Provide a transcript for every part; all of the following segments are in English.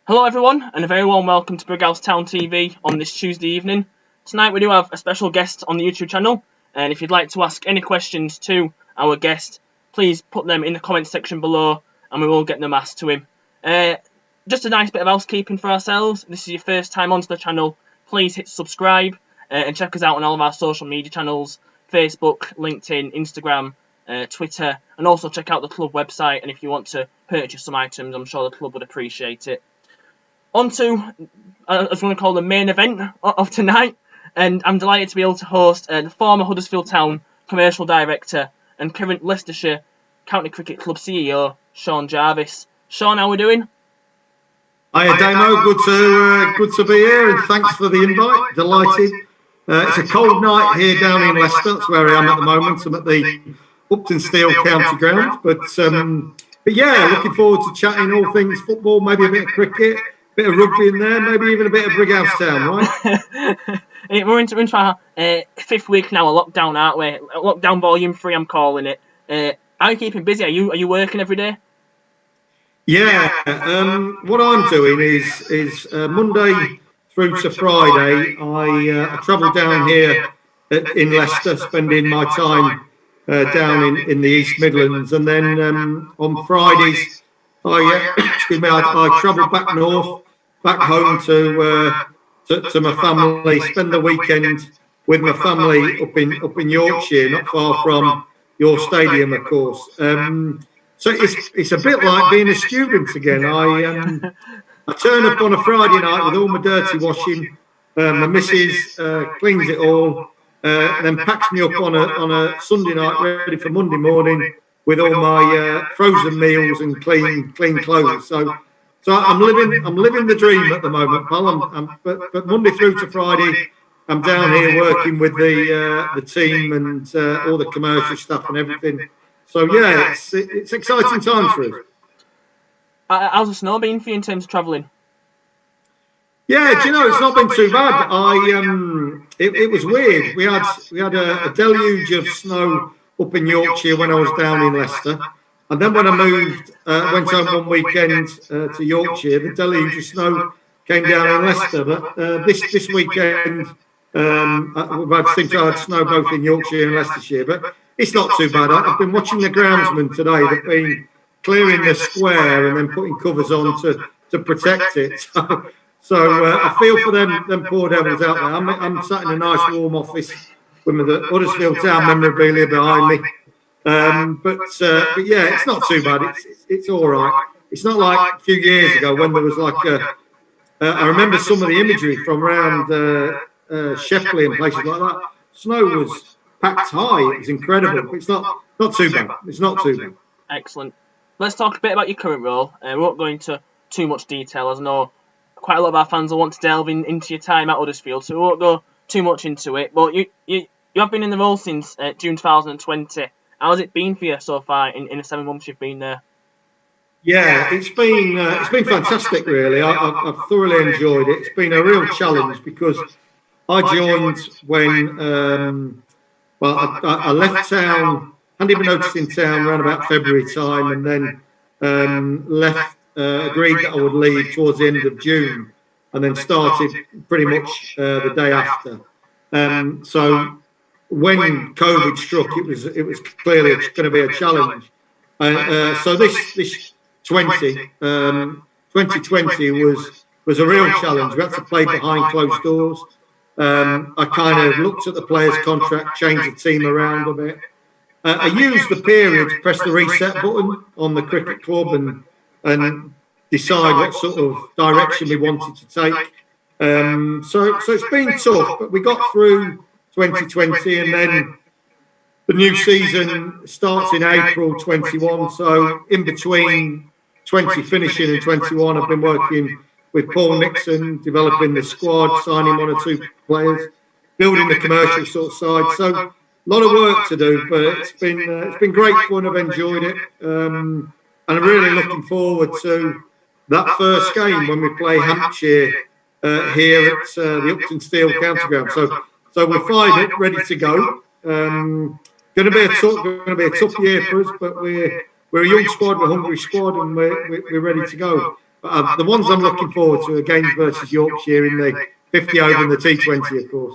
Hello everyone, and a very warm welcome to Brighouse Town TV on this Tuesday evening. Tonight we do have a special guest on the YouTube channel, and if you'd like to ask any questions to our guest, please put them in the comment section below, and we will get them asked to him. Just a nice bit of housekeeping for ourselves. If this is your first time onto the channel, please hit subscribe and check us out on all of our social media channels, Facebook, LinkedIn, Instagram, Twitter, and also check out the club website, and if you want to purchase some items, I'm sure the club would appreciate it. On to, I was going to call the main event of tonight, and I'm delighted to be able to host the former Huddersfield Town Commercial Director and current Leicestershire County Cricket Club CEO, Sean Jarvis. Sean, how are we doing? Hiya Damo, good to be here, and thanks for the invite, delighted. It's a cold night here down in Leicester, that's where I am at the moment. I'm at the Upton Steel County Ground, but yeah, looking forward to chatting all things football, maybe a bit of cricket, bit of rugby in there, maybe even a bit of Brighouse Town, right? We're into our fifth week now of lockdown, aren't we? Lockdown volume 3, I'm calling it. Are you keeping busy? Are you working every day? Yeah, what I'm doing is Monday through to Friday, I travel down here in Leicester, spending my time down in the East Midlands, and then on Fridays, I travel back north, back home to my family, spend the weekend with my family up in Yorkshire, not far from your stadium, of course. So it's a bit like being a student again. I turn up on a Friday night with all my dirty washing. My missus cleans it all, and then packs me up on a Sunday night ready for Monday morning with all my frozen meals and clean clothes. So I'm living the dream at the moment, pal. But Monday through to Friday, I'm down here working with the team and all the commercial stuff and everything. So yeah, it's exciting times for us. How's the snow been for you in terms of travelling? Yeah, do you know, it's not been too bad. It was weird. We had a deluge of snow up in Yorkshire when I was down in Leicester, and then when I moved, went home one weekend to Yorkshire, the deluge of snow came down in Leicester. But this weekend, seemed to have snow both in Yorkshire and Leicestershire, but it's not too bad. I've been watching the groundsmen today. They've been clearing the square and then putting covers on to protect it. So I feel for them poor devils out there. I'm sat in a nice warm office with the Huddersfield Town memorabilia behind me. But yeah, it's not too bad. It's all right. It's not like a few years ago when there was like I remember some of the imagery from around Shepley and places like that. Snow was packed high. It was incredible. It's not too bad. It's not too bad. Excellent. Let's talk a bit about your current role. We won't go into too much detail, as I know quite a lot of our fans will want to delve into your time at Huddersfield, so we won't go too much into it. But you have been in the role since June 2020. How has it been for you so far in the 7 months you've been there? Yeah, it's been fantastic, really. I've thoroughly enjoyed it. It's been a real challenge because I joined when I left town, handed my notice in town around about February time, and then left. Agreed that I would leave towards the end of June, and then started pretty much the day after. So when COVID struck, it was clearly going to be a challenge. So this 2020 was a real challenge. We had to play behind closed doors. I kind of looked at the players' contract, changed the team around a bit. I used the period to press the reset button on the cricket club and decide what sort of direction we wanted to take. So it's been tough, but we got through 2020, and then the new season starts in April 21. So in between 20 finishing and 21, I've been working with Paul Nixon, developing the squad, signing 1 or 2 players, building the commercial sort of side. So a lot of work to do, but it's been great fun. I've enjoyed it. And I'm really looking forward to that first game when we play Hampshire here at the Upton Steel County Ground. So we're fired up, ready to go. Going to be a tough year for us, but we're a young squad, we're a hungry squad, and we're ready to go. But the ones I'm looking forward to are games versus Yorkshire in the 50 over and the T20, of course.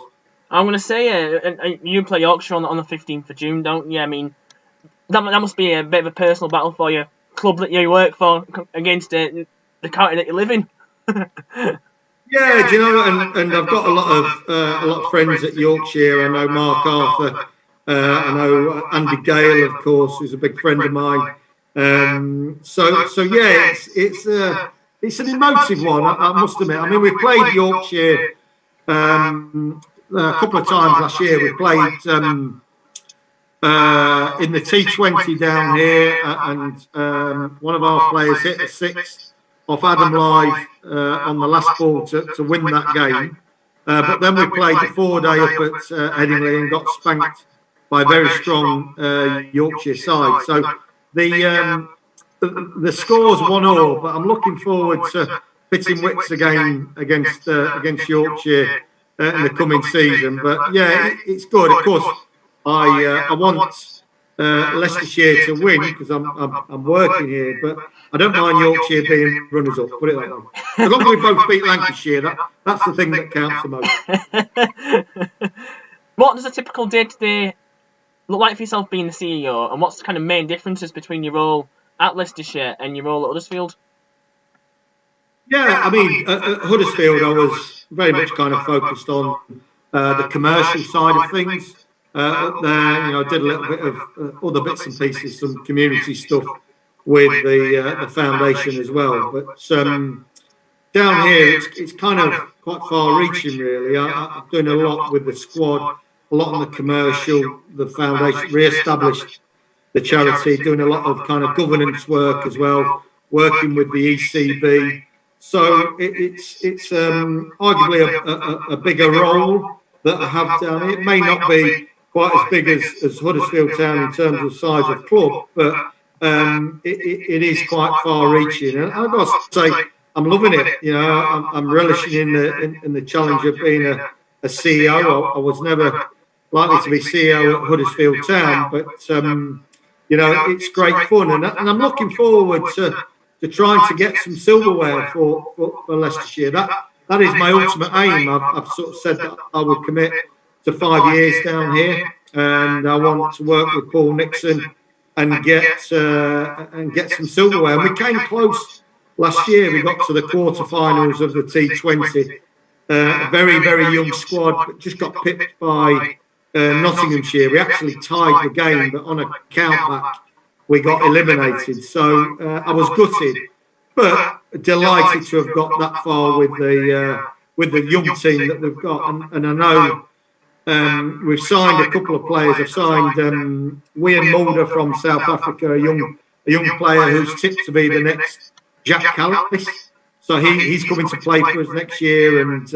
I'm going to say, you play Yorkshire on the 15th of June, don't you? I mean, that must be a bit of a personal battle for your club that you work for against the county that you live in. Yeah, do you know? And I've got a lot of friends at Yorkshire. I know Mark Arthur. I know Andy Gale, of course, who's a big friend of mine. So yeah, it's an emotive one. I must admit. I mean, we played Yorkshire a couple of times last year. We played in the T20 down here, and one of our players hit a six off Adam Live on the last ball to win that game. But then we played the 4-day up at Headingley and got spanked by a very strong Yorkshire side. So the score's 1-1, but I'm looking forward to pitting wits again against Yorkshire in the coming season. But yeah, it's good. Of course, I want Leicestershire to win because I'm working here, but I don't mind Yorkshire being runners up. Put it that way. As long as we both beat Lancashire, that's the thing that counts the most. What does a typical day-to-day look like for yourself being the CEO, and what's the kind of main differences between your role at Leicestershire and your role at Huddersfield? Yeah, I mean, at Huddersfield, I was very much kind of focused on the commercial side of things. Up there, you know, I did a little bit of other bits and pieces, some community stuff with the foundation as well. But down here, it's kind of quite far-reaching, really. I'm doing a lot with the squad, a lot on the commercial, the foundation, re-established the charity, doing a lot of kind of governance work as well, working with the ECB. So it's arguably a bigger role that I have down here. It may not be quite as big as Huddersfield Town in terms of size of club, but it is quite far-reaching. And I've got to say, I'm loving it. You know, I'm relishing in the challenge of being a CEO. I was never likely to be CEO at Huddersfield Town, but you know, it's great fun, and I'm looking forward to trying to get some silverware for Leicestershire. That is my ultimate aim. I've sort of said that I would commit to 5 years down here, and I want to work with Paul Nixon and get some silverware. And we came close last year. We got to the quarterfinals of the T20. A very, very young squad, but just got pipped by Nottinghamshire. We actually tied the game, but on a countback, we got eliminated. So I was gutted, but delighted to have got that far with the young team that we've got. And I know we've signed a couple of players. I've signed Wian Mulder from South Africa, a young player who's tipped to be the next Jack Callis. So he's coming to play for us next year, and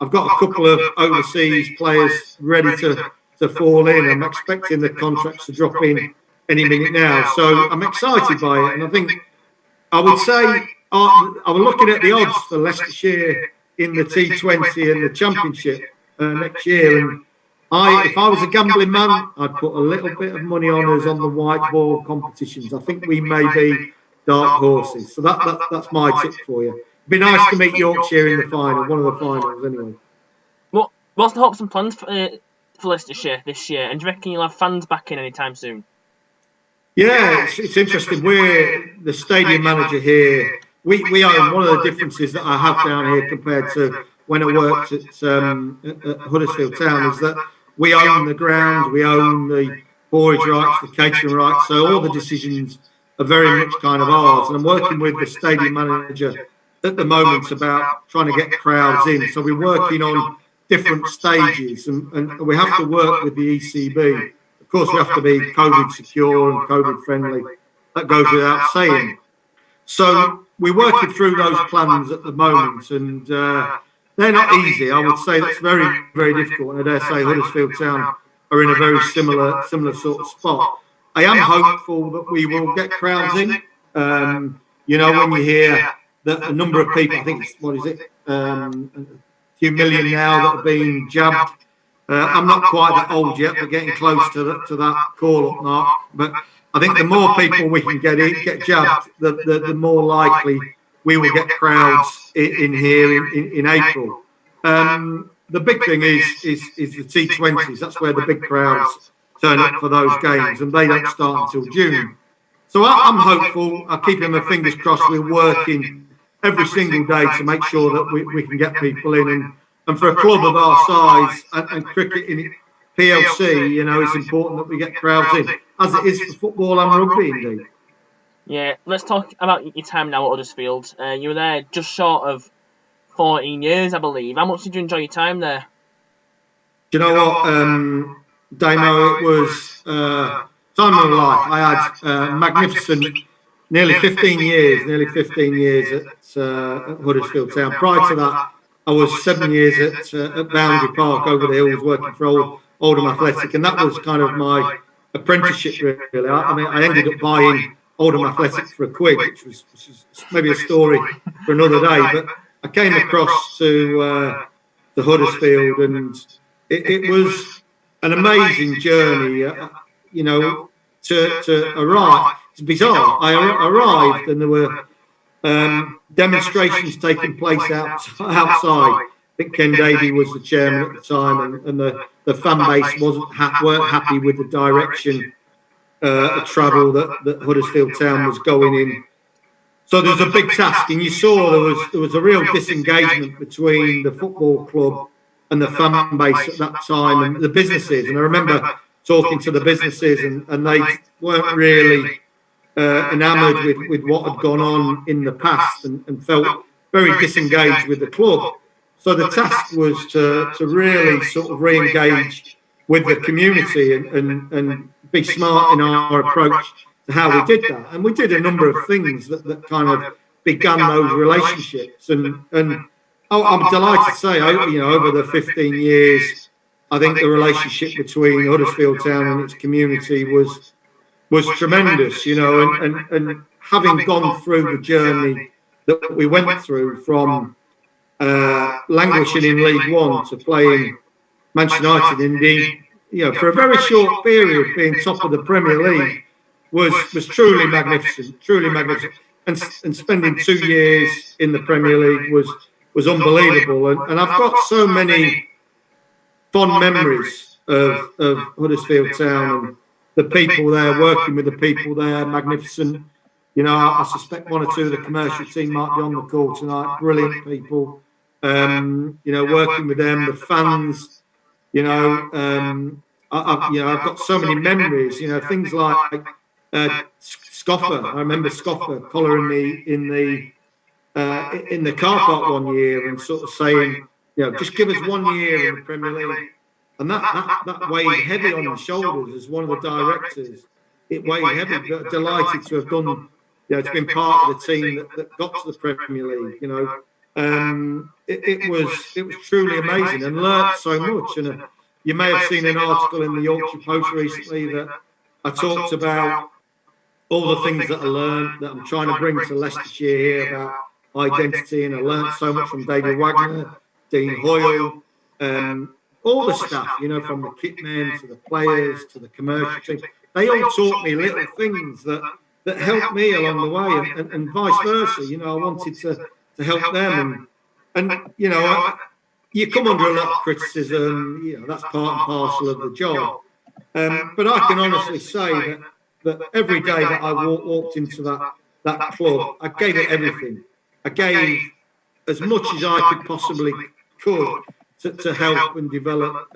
I've got a couple of overseas players ready to fall in. I'm expecting the contracts to drop in any minute now, so I'm excited by it. And I think I would say I was looking at the odds for Leicestershire in the T20 and the Championship next year, and if I was a gambling man, I'd put a little bit of money on us on the white ball competitions. I think we may be dark horses. So that's my tip for you. It'd be nice to meet Yorkshire in the final, one of the finals anyway. What's the hopes and plans for Leicestershire this year? And do you reckon you'll have fans back in anytime soon? Yeah, it's interesting. We're the stadium manager here. We own one of the differences that I have down here compared to when I worked at Huddersfield Town is that we own the ground, we own the board rights, the catering rights. So all the decisions are very much kind of ours. And I'm working with the stadium manager at the moment about trying to get crowds in. So we're working on different stages, and we have to work with the ECB. Of course, we have to be COVID secure and COVID friendly. That goes without saying. So we're working through those plans at the moment, and they're not easy. I would say that's very, very difficult. And I dare say Huddersfield Town are in a very similar sort of spot. I am hopeful that we will get crowds in. You know, when you hear that a number of people, I think it's, a few million now that have been jabbed. I'm not quite that old yet, but getting close to that call-up mark. But I think the more people we can get jabbed, the more likely we will get crowds in here in April. The big thing is the T20s. That's where the big crowds turn up for those games, and they don't start until June. So I'm hopeful. I'm keeping my fingers crossed. We're working every single day to make sure that we can get people in. And for a club of our size and cricket in PLC, you know, it's important that we get crowds in, as it is for football and rugby, indeed. Yeah, let's talk about your time now at Huddersfield. You were there just short of 14 years, I believe. How much did you enjoy your time there? Do you know what, Damo? It was time of my life. I had magnificent, nearly 15 years at Huddersfield Town. Prior to that, I was 7 years at Boundary Park over the hills working for Oldham Athletic, and that was kind of my apprenticeship, really. I mean, I ended up buying Oldham Athletic for £1, which was maybe a story for another day. But I came across to Huddersfield, and it was an amazing journey. You know, to arrive. It's bizarre. I arrived, and there were demonstrations taking place outside. I think Ken Davies was the chairman at the time, and the fan base weren't happy with the direction of travel that Huddersfield Town was going in. So there was a big task, and you saw there was a real disengagement between the football club and the fan base at that time, and the businesses. And I remember talking to the businesses, and they weren't really enamoured with what had gone on in the past, and felt very disengaged with the club. So the task was to really sort of re-engage with the community and be smart in our approach to how we did that. And we did a number of things that kind of began those relationships. And I'm delighted to say, you know, over the 15 years, I think the relationship between Huddersfield Town and its community was tremendous, you know, and having gone through the journey that we went through from languishing in League One to playing Manchester United, indeed, you know, for a very short period being top of the Premier League was truly magnificent, and spending 2 years in the Premier League was unbelievable. And I've got so many fond memories of Huddersfield Town, and the people there, working with the people there, magnificent. You know, I suspect one or two of the commercial team might be on the call tonight. Brilliant people. You know, working with them, the fans. You know, I've got so many memories. You know, things like Scoffer. I remember Scoffer collaring me in the car park one year and sort of saying, you know, just give us 1 year in the Premier League. And that weighed heavy on my shoulders as one of the directors. It weighed heavy, but delighted to have done, you know, to been part of the team that got to the Premier League. You know, it was truly amazing, and learnt so much. And you may have seen an article in the Yorkshire Post recently that I talked about all the things that I learned, that I'm trying to bring to Leicestershire here about identity. And I learnt so much from David Wagner, Dean Hoyle, all the staff, you know, from the kit men to the players to the commercial team. They all taught me little things that helped me along the way, and vice versa. You know, I wanted to help them, and you know, you come under a lot of criticism. You know, that's part and parcel of the job. But I can honestly say that every day that I walked into that club, I gave it everything. I gave as much as I could possibly could to help and develop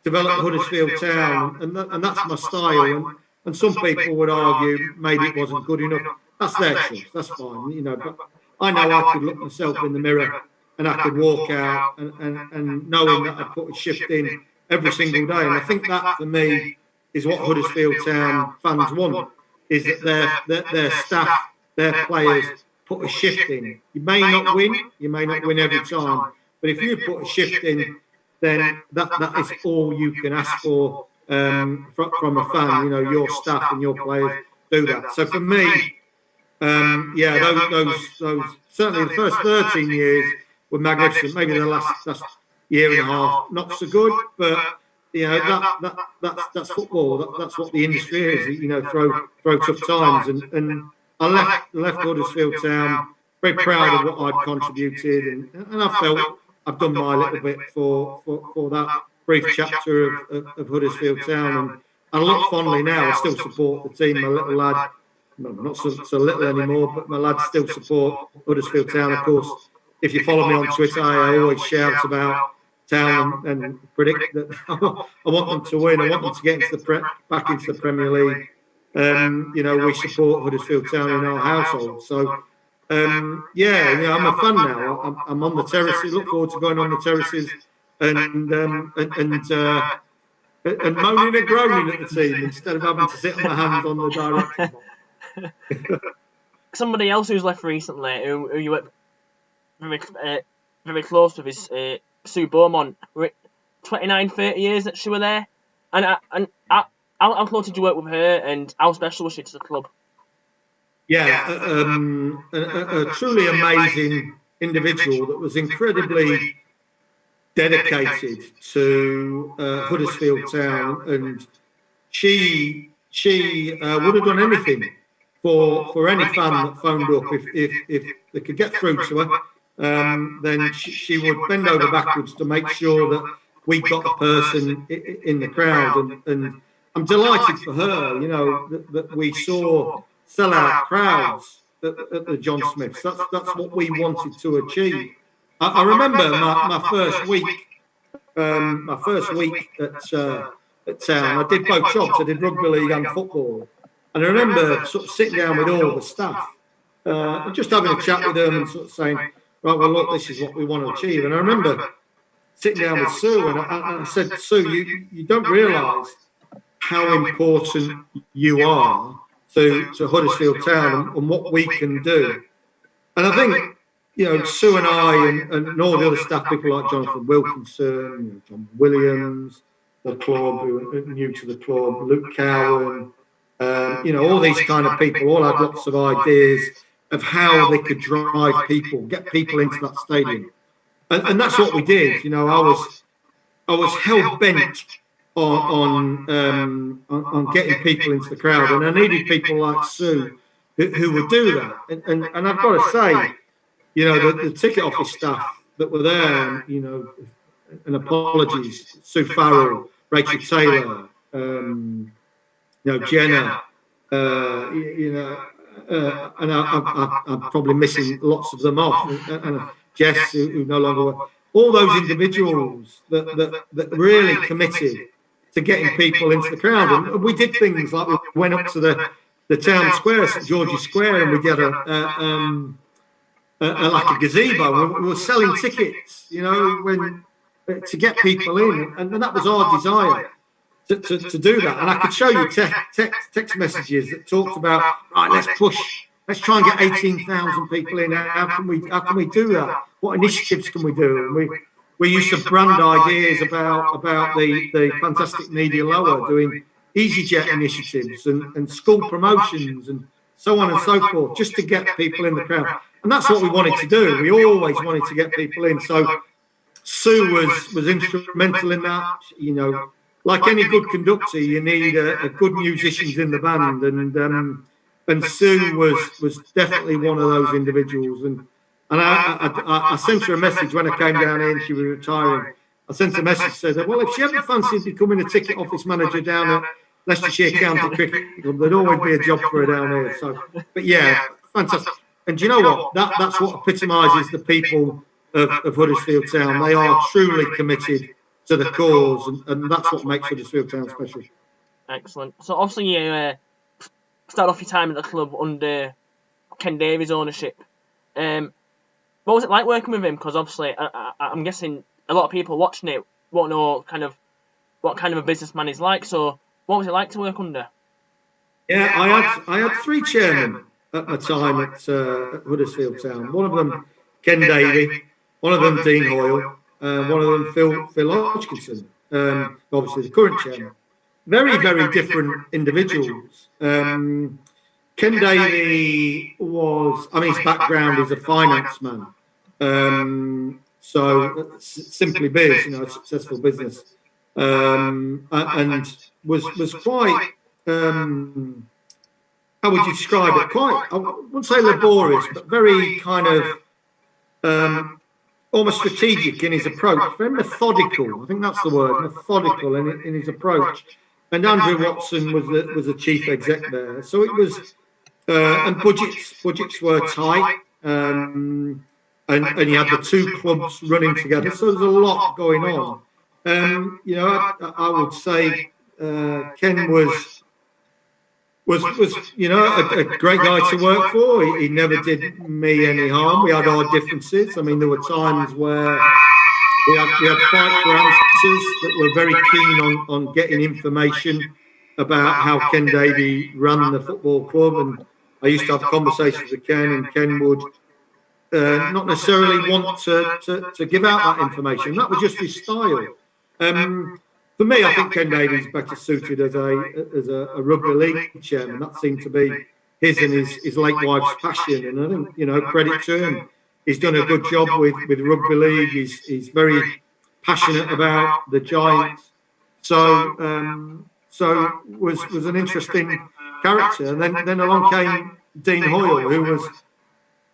Huddersfield Town, and that's my style. And some people would argue maybe it wasn't good enough. That's their choice. That's fine, you know. But I know I could look myself in the mirror and I could walk out and knowing that I put a shift in every single day. And I think that for me is what Huddersfield Town fans want: is that their staff, their players put a shift in. You may not win every time. But if you put a shift in, then that is all you can ask for from a fan. You know, your staff and your players do that. So for me, those certainly the first 13 years were magnificent. Maybe the last year and a half not so good, but you know that's football. That's what the industry is. You know, throw tough times, and I left Huddersfield Town very proud of what I'd contributed, and I felt I've done my little bit for that brief chapter of Huddersfield Town, and I look fondly now. I still support the team. My little lad, no, not so little anymore, but my lads still support Huddersfield Town. Of course, if you follow me on Twitter, I always shout about Town and predict that I want them to win. I want them to get into back into the Premier League. You know, we support Huddersfield Town in our household. So, yeah, you know, I'm a fan now. I'm on the terraces. Look forward to going on the terraces and moaning and groaning at the team instead of having to sit on my hands on the direction. Somebody else who's left recently, who you work very close with, is Sue Beaumont. 29, 30 years that she were there, and how close did you work with her, and how special was she to the club? Yeah, a truly amazing individual that was incredibly dedicated to Huddersfield Town, and she would have done anything for any fan that phoned up if they could get through to her. Then she would bend over backwards to make sure that we got a person in the crowd, and I'm delighted for her. You know that we saw sellout crowds at the John Smiths. That's what we wanted to achieve. I remember my first week. My first week at Town, I did both jobs. I did rugby league and football, and I remember sort of sitting down with all the staff, and just having a chat with them and sort of saying, right, well, look, this is what we want to achieve. And I remember sitting down with Sue, and I said, Sue, you don't realise how important you are to Huddersfield Town and what we can do. And I think, you know, Sue and I and all the other staff people like Jonathan Wilkinson, John Williams, the club, who are new to the club, Luke Cowan, you know, all these kind of people all had lots of ideas of how they could drive people, get people into that stadium. And that's what we did. You know, I was hell bent on getting people into the crowd, and I needed people like Sue who would do that. And I've got to say, you know, the ticket office staff that were there, you know, and apologies, Sue Farrell, Rachel Taylor, you know, Jenna, you know, and I'm probably missing lots of them off, and Jess, who no longer work. All those individuals that really committed to getting people into the crowd, and we did things like we went up to the town square, St George's Square, and we did like a gazebo. We were selling tickets, you know, to get people in, and that was our desire to do that. And I could show you text messages that talked about, right, let's try and get 18,000 people in. How can we do that? What initiatives can we do? And we used to brand ideas about the fantastic media lower, doing EasyJet initiatives and school promotions and so on and so forth, just to get people in the crowd. And that's what we wanted to do. We always wanted to get people in. So Sue was instrumental in that. You know, like any good conductor, you need a good musicians in the band, and Sue was definitely one of those individuals. And I sent her a message when I came down here and she was retiring. I sent a message said that, well, if she ever fancied becoming a ticket office manager down at Leicestershire County Cricket Club, there'd always be a job for her down here. So, but yeah, fantastic. And do you know what? That's what epitomises the people of Huddersfield Town. They are truly committed to the cause, and that's what makes Huddersfield Town special. Excellent. So obviously you started off your time at the club under Ken Davies' ownership. What was it like working with him? Because obviously I'm guessing a lot of people watching it won't know what kind of a businessman he's like. So what was it like to work under? Yeah, I had three chairmen at my time at Huddersfield Town. One of them, Ken Davies, one of them, Dean Hoyle, one of them, Phil Hodgkinson, obviously the current chairman. Very, very different individuals. Ken Davies his background is a finance man. So simply biz, you know, a successful business. And was quite how would you describe it? Quite, I wouldn't say laborious, but very kind of almost strategic in his approach, very methodical. I think that's the word, methodical in his approach. And Andrew Watson was the chief exec there, so it was, and budgets were tight, and you had the two clubs running together, so there's a lot going on. You know, I would say Ken was you know a great guy to work for. He never did me any harm. We had our differences. I mean, there were times where we had fight for answers that were very keen on getting information about how Ken Davies ran the football club, and I used to have conversations with Ken, and Ken would not necessarily want to give out that information. That was just his style. For me, I think Ken Davies is better suited as a rugby league chairman. That seemed to be his and his late wife's passion, and I think, you know, credit to him. He's done a good job with rugby league. He's very passionate about the Giants. So was an interesting character. And then along came Dean Hoyle, who was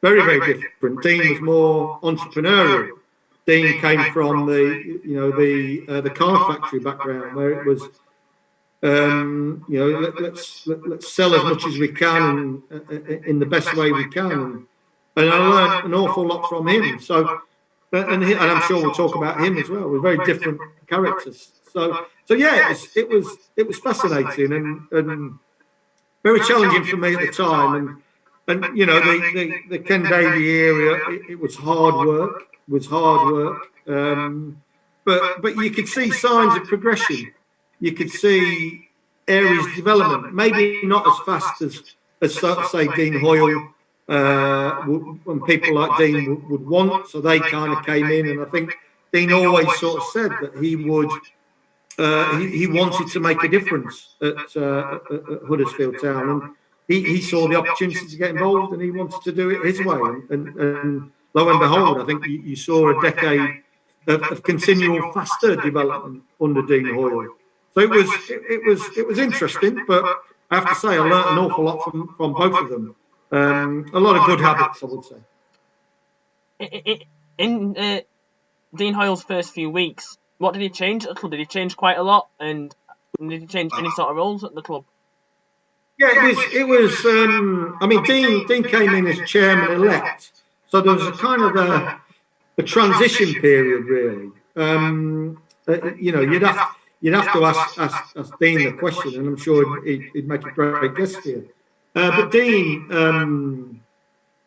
very, very different. Dean was more entrepreneurial. Dean came from the car factory background, where it was let's sell as much as we can in the best way we can. And I learned an awful lot from him. So, and I'm sure we'll talk about him as well. We're very different characters. So yeah, it was fascinating and very challenging for me at the time. And you know, the Ken Davies era, it was hard work. But you could see signs of progression. You could see areas of development, maybe not as fast as say Dean Hoyle. When people like Dean would want, so they kind of came in, and I think Dean always sort of said that he would, he wanted to make a difference at Huddersfield Town, and he saw the opportunity to get involved, and he wanted to do it his way, and lo and behold, I think you saw a decade of continual faster development under Dean Hoyle. So it was interesting, but I have to say I learnt an awful lot from both of them. A lot of good habits, I would say. In Dean Hoyle's first few weeks, what did he change at the club? Did he change quite a lot, and did he change any sort of roles at the club? Yeah, it was. I mean, Dean came in as chairman-elect, so there was a kind of a transition period, really. You know, you'd have to ask Dean the question, and I'm sure he'd make a great guest for you. But Dean,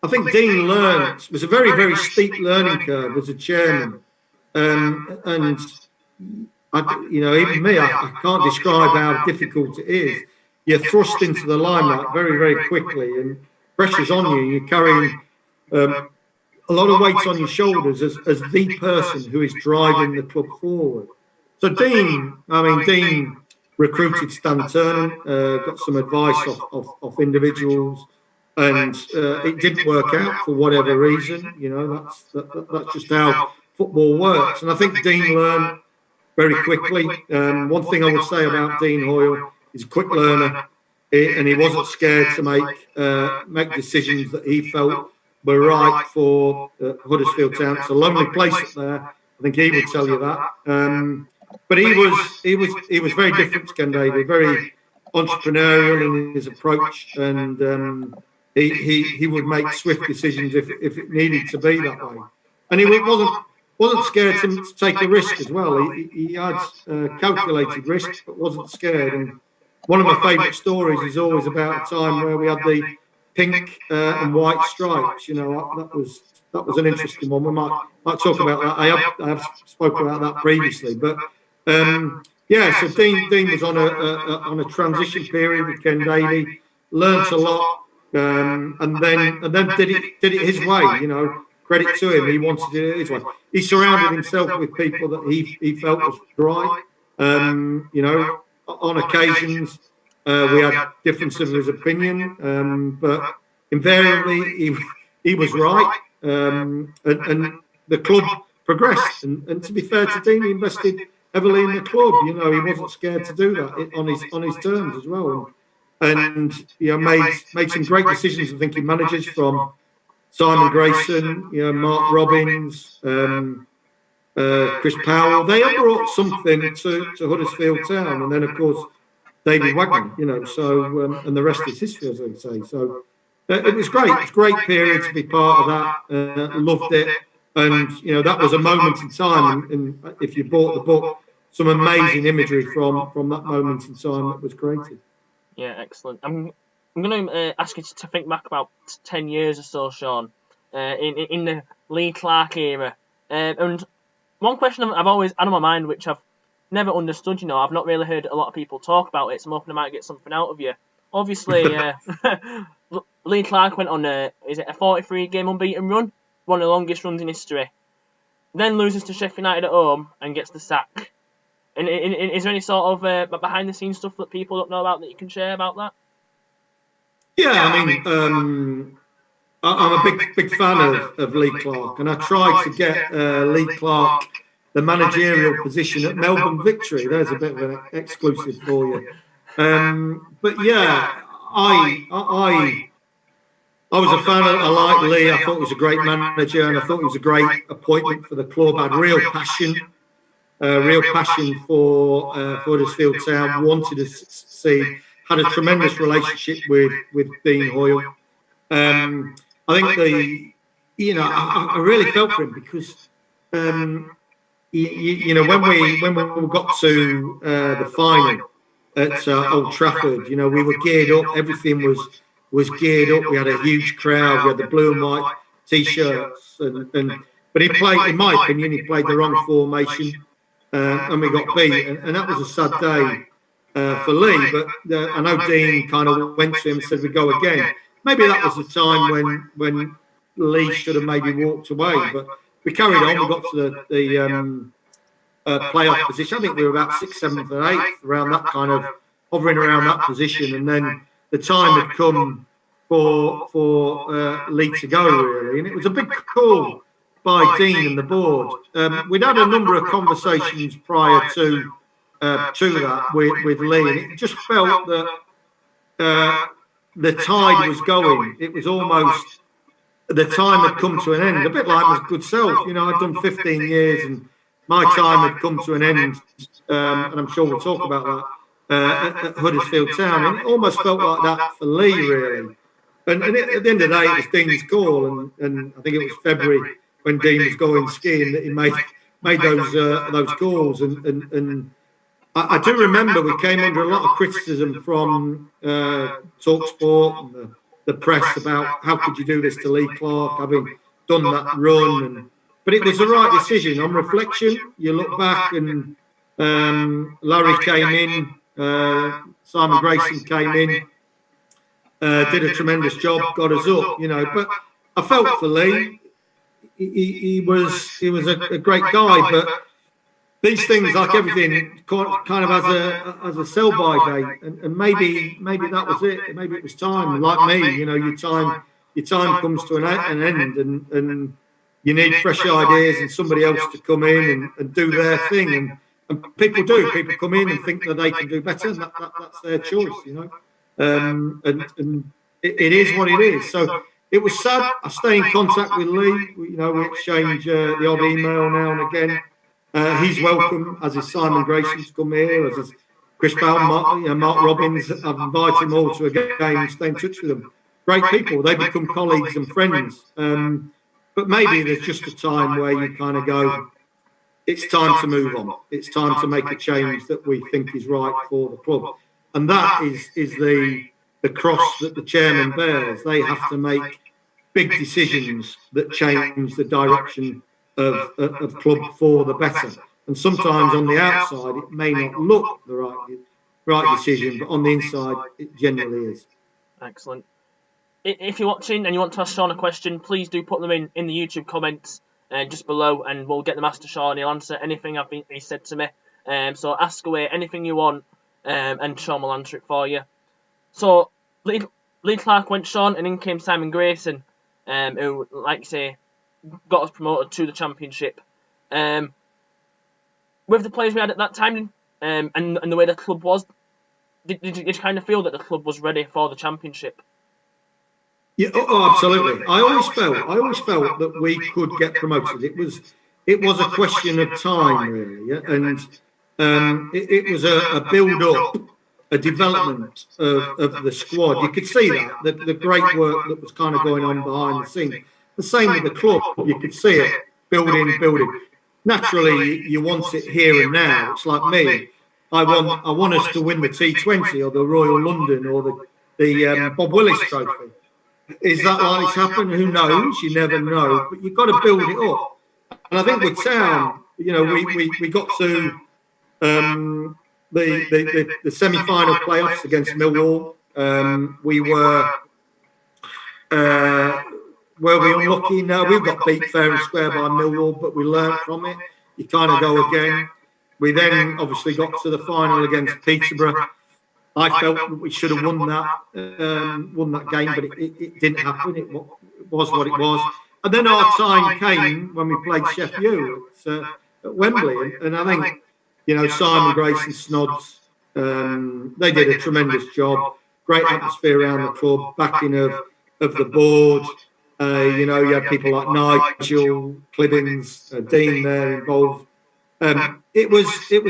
I think Dean was a very, very steep learning curve as a chairman. And, you know, even me, I can't describe how difficult it is. You're thrust into the limelight very, very quickly, and pressure's on you. You're carrying a lot of weight on your shoulders as the person who is driving the club forward. So Dean recruited Stan Turner, got some advice off individuals, and it didn't work out for whatever reason. You know, that's just how football works. And I think Dean learned very quickly. One thing I would say about Dean Hoyle, he's a quick learner, and he wasn't scared to make decisions that he felt were right for Huddersfield Town. It's a lonely place up there. I think he would tell you that. But he was very different to Ken Davies, very entrepreneurial in his approach, and he would make swift decisions if it needed to be that way. And he wasn't scared to take a risk as well. He had calculated risks, but wasn't scared. And one of my favourite stories is always about a time where we had the pink and white stripes. You know, that was an interesting one. We might talk about that. I have spoken about that previously, but. So Dean was on a transition period with Ken Davies, learnt a lot, and then did it his way. You know, credit to him, he wanted to do it his way. He surrounded himself with people that he felt was right. You know, on occasions we had differences of his opinion, but invariably he was right, and the club progressed. And to be fair to Dean, he invested heavily in the club. You know, he wasn't scared to do that on his terms as well. and made some great decisions. I'm thinking managers from Simon Grayson, Mark Robbins, Chris Powell. They have brought something to Huddersfield Town, and then of course David Wagner. So and the rest is history, as they say. So it was great. It was a great period to be part of that. Loved it, and that was a moment in time. And if you bought the book, some amazing imagery from that moment in time that was created. Yeah, excellent. I'm going to ask you to think back about 10 years or so, Sean, in the Lee Clark era. And one question I've always had on my mind, which I've never understood, I've not really heard a lot of people talk about it, so I'm hoping I might get something out of you. Obviously, Lee Clark went on a 43-game unbeaten run, one of the longest runs in history. Then loses to Sheffield United at home and gets the sack. And is there any sort of behind-the-scenes stuff that people don't know about that you can share about that? Yeah, I mean, I'm a big fan of Lee Clark, and I tried to get Lee Clark the managerial position at Melbourne Victory. There's a bit of an exclusive for you. But yeah, I was a fan. I liked Lee. I thought he was a great manager, and I thought he was a great appointment for the club. Had real passion for Huddersfield Town. Wanted to succeed. Had a tremendous relationship with Dean Hoyle. I think I really felt for him because when we got to the final at Old Trafford, we were geared up. Everything was geared up. We had a huge crowd. We had the blue and white t-shirts, but he played, in my opinion, he played the wrong formation, and we got beat. And that was a sad day for Lee. But I know Dean kind of went to him and said, "We go again." Maybe that was the time when Lee should have maybe walked away. But we carried on. We got to the playoff position. I think we were about 6th, 7th, or 8th, around that kind of hovering around that position. And then the time had come for Lee to go, really. And it was a big call by Dean and the board. We'd had a number of conversations prior to that with Lee, and it just felt that the tide was going. It was almost the time had come to an end, a bit like my good self. I'd done 15 years and my time had come to an end, and I'm sure we'll talk about that at Huddersfield Town. And it almost felt like that for Lee, really. And at the end of the day, it was Dean's call, and I think it was February when Dean was going skiing that he made those calls. And I do remember we came under a lot of criticism from TalkSport and the press about how could you do this to Lee Clark, having done that run. But it was the right decision. On reflection, you look back and Larry came in, Simon Grayson came in, did a tremendous job, got us up, But I felt for Lee. He was a great guy, but these things, like everything, kind of has a sell-by date, and maybe that was it. Maybe it was time. Like me, your time comes to an end, and you need fresh ideas and somebody else to come in and do their thing. And people do. People come in and think that they can do better, and that's their choice, And it is what it is. So it was sad. I stay in contact with Lee. We exchange the odd email now and again. He's welcome, as is Simon Grayson, to come here, as is Chris Powell, Mark Robbins. I've invited them all to a game and stay in touch with them. Great people. They become colleagues and friends. But maybe there's just a time where you kind of go, it's time to move on. It's time to make a change that we think is right for the club. And that is the cross that the chairman bears. They have to make big decisions that change the direction of club for the better. And sometimes on the outside, it may not look the right decision, but on the inside, it generally is. Excellent. If you're watching and you want to ask Sean a question, please do put them in the YouTube comments just below, and we'll get them asked to Sean. He'll answer anything he said to me. So ask away anything you want, and Sean will answer it for you. So Lee Clark went, Sean, and in came Simon Grayson, who, like you say, got us promoted to the Championship. With the players we had at that time, and the way the club was, did you kind of feel that the club was ready for the Championship? Yeah, absolutely. I always felt that we could get promoted. It was a question of time, really, yeah? And it was a build-up, a development of the squad. You could see that the great work that was kind of going on behind the scenes. The same with the club. You could see it building. Naturally, you want it here and now. It's like me. I want us to win the T20 or the Royal London or the Bob Willis Trophy. Is that likely to happen? Who knows? You never know. But you've got to build it up. And I think with Town, you know, we got to the semi-final playoffs against Millwall. We were we unlucky? No, we got beat fair and square by Millwall, but we learned from it. You kind of go again. We then obviously got to the final against Peterborough. I felt that we should have won that game, but it didn't happen. It was what it was. And then our time came when we played Sheffield at Wembley, and I think, you know, Simon, Grace and Snods, they did a tremendous job. Great atmosphere around the club, backing of the board. You know, you had people like Nigel, Clibbins, Dean there involved. It was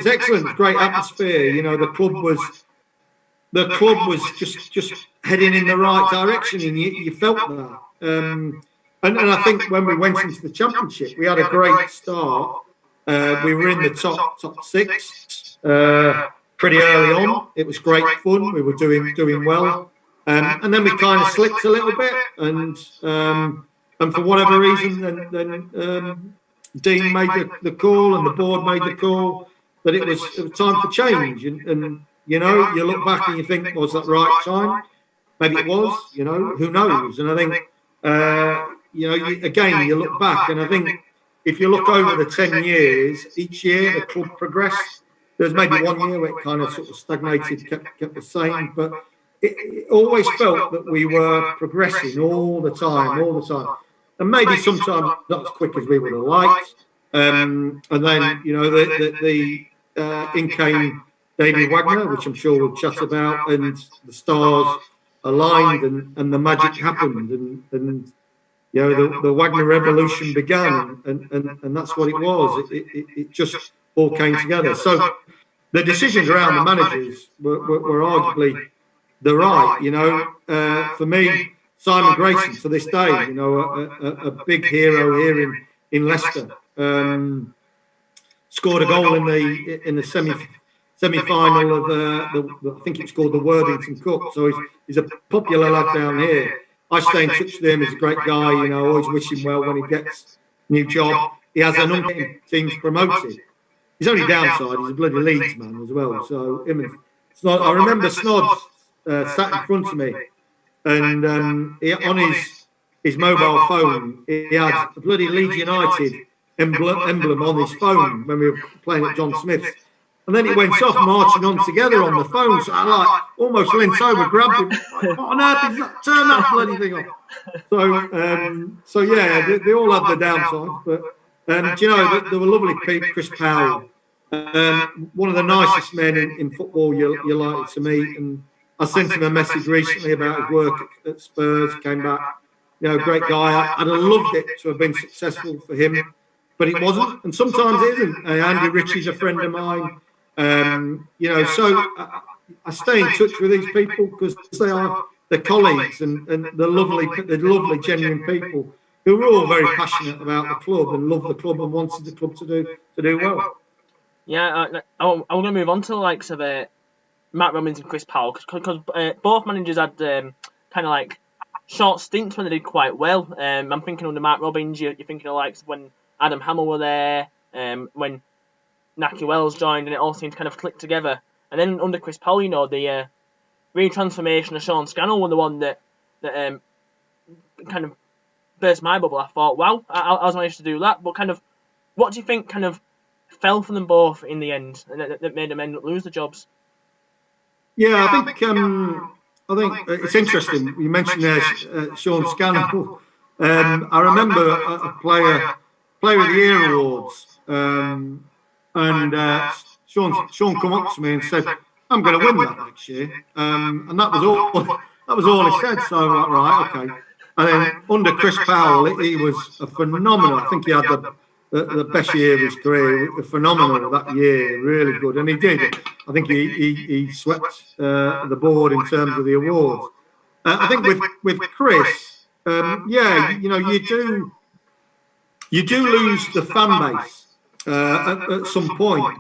excellent, great atmosphere. You know, the club was just heading in the right direction, and you felt that. And I think when we went into the Championship, we had a great start. We were in the top six pretty early on. It was great fun. We were doing well, and then we kind of slipped a little bit, and for whatever reason, then Dean made the call, and the board made the call that it was time for change, and you know, you look back and you think, was that right time? Maybe it was. You know, who knows? And I think, you know, you look back, and I think if you look over the 10 years, each year the club progressed. There's maybe 1 year where it kind of sort of stagnated, kept the same, but it always felt that we were progressing all the time. And maybe sometimes not as quick as we would have liked. And then, you know, in came David Wagner, which I'm sure we'll chat about, and the stars aligned, and the magic happened, and you know, the Wagner Revolution began, and that's what it was. It just all came together. So the decisions around the managers were arguably the right. You know, for me, Simon Grayson, to this day, you know, a big hero here in Leicester, scored a goal in the semi-final of I think it's called the Worthington Cup. So he's a popular lad down here. I stay in touch with him. He's a great guy. You know, always wish him well when he gets a new job. He has an getting teams promoted. His only downside is a bloody Leeds man as well. So I remember Snods sat in front of me, and on his mobile phone he had a bloody Leeds United emblem on his phone when we were playing at John Smith's. And then it went off marching on together on the phone. So I almost leant over, grabbed him. What on earth is that? Turn that bloody thing off. So yeah, they all had their downsides. But do you know, they were lovely people. Chris Powell, one of the nicest men in football you're likely to meet. And I sent him a message recently about his work at Spurs. Came back, you know, great guy. I'd have loved it to have been successful for him, but it wasn't. And sometimes it isn't. Andy Ritchie's a friend of mine. You know, so I stay in touch with these people because they're colleagues and they're lovely, genuine people who are all very passionate about the club and love the club and wanted the club to do well. Yeah, I'm going to move on to the likes of Matt Robbins and Chris Powell because both managers had kind of like short stints when they did quite well. I'm thinking under Matt Robbins, you're thinking of likes when Adam Hamill were there, when Naki Wells joined, and it all seemed to kind of click together. And then under Chris Powell, you know, the retransformation of Sean Scannell were the one that kind of burst my bubble. I thought, wow, I was managed to do that. But kind of, what do you think kind of fell for them both in the end, and that made them end up lose the jobs? Yeah, I think it's interesting. You mentioned there Sean Scannell. I remember a Player of the Year awards. And Sean come up to me and said, I'm going to win that next year. And that was all. That was all he said. So I'm like, right, okay. And then under Chris Powell, he was a phenomenal. I think he had the best year of his career. Phenomenal that year, really good, and he did. I think he swept the board in terms of the awards. I think with Chris, you do lose the fan base at some point.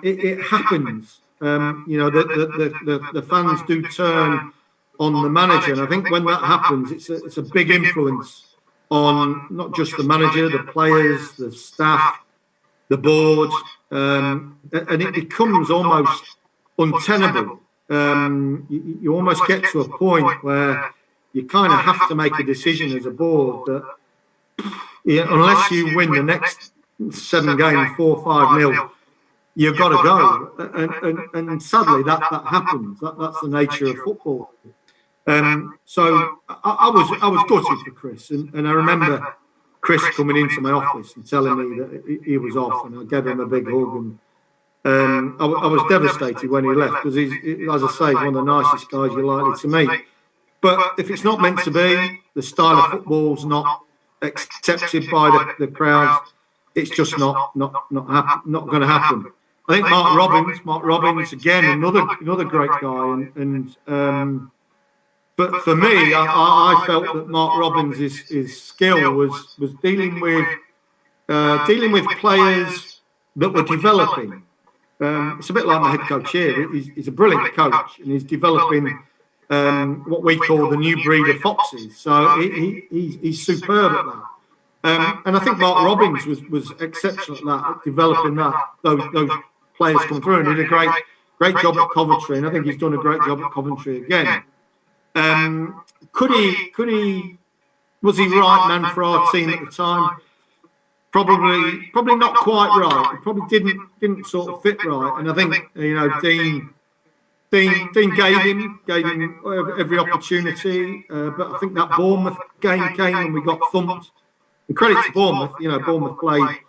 It happens. The fans do turn on the manager, and I think when that happens, it's a big influence on not just the manager, the players, the staff, the board, and it becomes almost untenable. You almost get to a point where you kind of have to make a decision as a board that unless you win the next 7 games 4-5-0, you've got to go. And sadly, that happens. That's the nature of football. So I was gutted for Chris, and I remember Chris coming into my office and telling me that he was off, and I gave him a big hug. And I was devastated when he left because he's, as I say, one of the nicest guys you're likely to meet. But if it's not meant to be, the style of football's not accepted by the crowds, it's just not going to happen. I think Mark Robbins again, another great guy, but for me, I felt that Mark Robbins' his skill was dealing with players that were developing. It's a bit like my head coach here. He's a brilliant coach, and he's developing what we call the new breed of foxes. So he's superb at that. And I think Mark Robbins was exceptional at that, at developing those players come through, and did a great job at Coventry, and I think he's done a great job at Coventry again. Could he? Was he right man for our team at the time? Probably not quite right. He probably didn't sort of fit right. And I think Dean gave him every opportunity. But I think that Bournemouth game came and we got thumped. And credit to Bournemouth. Bournemouth played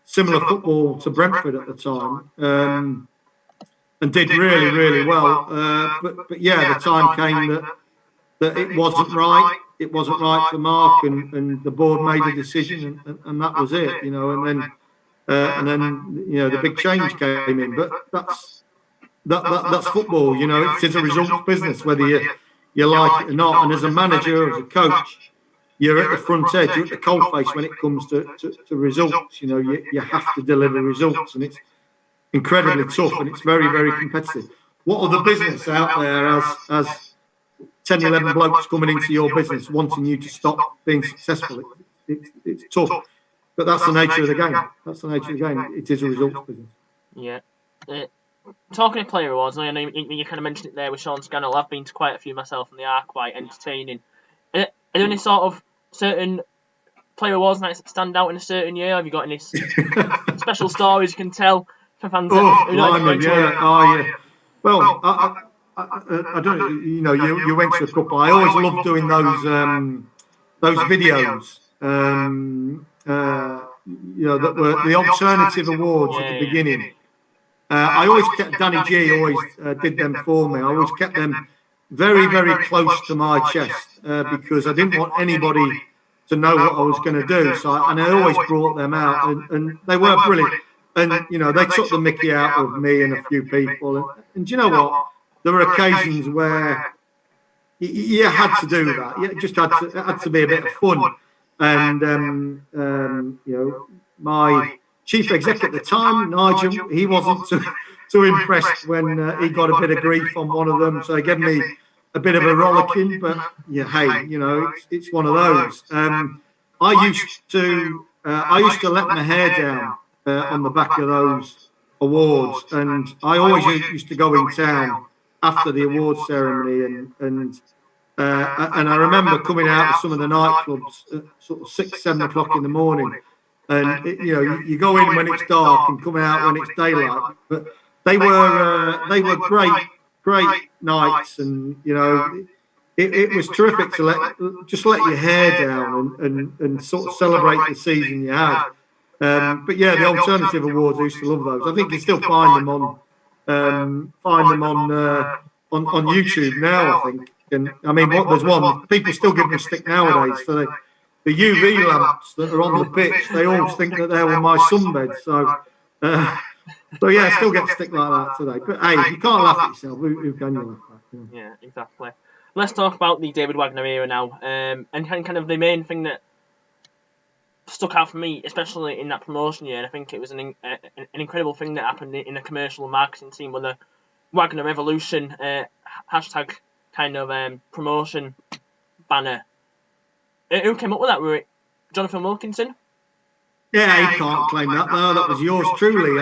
similar football to Brentford at the time, and did really, really well. But yeah, the time came that it wasn't right. It wasn't right for Mark, and the board made a decision, and that was it. And then the big change came in. But that's football. It is a results business, whether you like it or not. And as a manager, as a coach, you're at the front edge, you're at the coalface when it comes to results. You have to deliver results, and it's incredibly tough, and it's very, very competitive. What other business out there as 10, 11 blokes coming into your business wanting you to stop being successful? It's tough, but that's the nature of the game. That's the nature of the game. It is a results business. Yeah. Talking of player awards, I know you kind of mentioned it there with Sean Scannell. I've been to quite a few myself, and they are quite entertaining. Are there any sort of certain player awards nights that stand out in a certain year? Have you got any special stories you can tell for fans? Yeah. Well, I don't. You went to a couple. I always loved doing those videos. That were the alternative awards at the beginning. I always kept Danny G. Always did them for me. I always kept them very, very close to my chest because I didn't want anybody to know what I was going to do. So I always brought them out, and they were brilliant. And they took the mickey out of me and a few people. And do you know what? There were occasions where you had to do that. It just had to be a bit of fun. And my chief exec at the time, Nigel, he wasn't too impressed when he got a bit of grief on one of them. So he gave me a bit of a rollicking. But it's one of those. I used to let my hair down on the back of those awards, and I always used to go in town after the awards ceremony, and I remember coming out of some of the nightclubs at sort of 6, 7 o'clock in the morning, and you go in when it's dark and come out when it's daylight. But they were great nights, and it was terrific to let your hair down and sort of celebrate the season you had. But yeah, the alternative awards, I used to love those. I think you still find them find them on YouTube now, I think. And I mean, there's one, people still give me stick nowadays for the UV lamps that are on the pitch. They all think that they were my sunbed. So yeah, still get stick like that today. But hey, if you can't laugh at yourself, who can you laugh at? Yeah, exactly. Let's talk about the David Wagner era now, and kind of the main thing that stuck out for me, especially in that promotion year. And I think it was an incredible thing that happened in the commercial and marketing team with the Wagner Revolution hashtag kind of promotion banner. Who came up with that? Were it Jonathan Wilkinson? Yeah, he can't claim that. No, that was yours truly.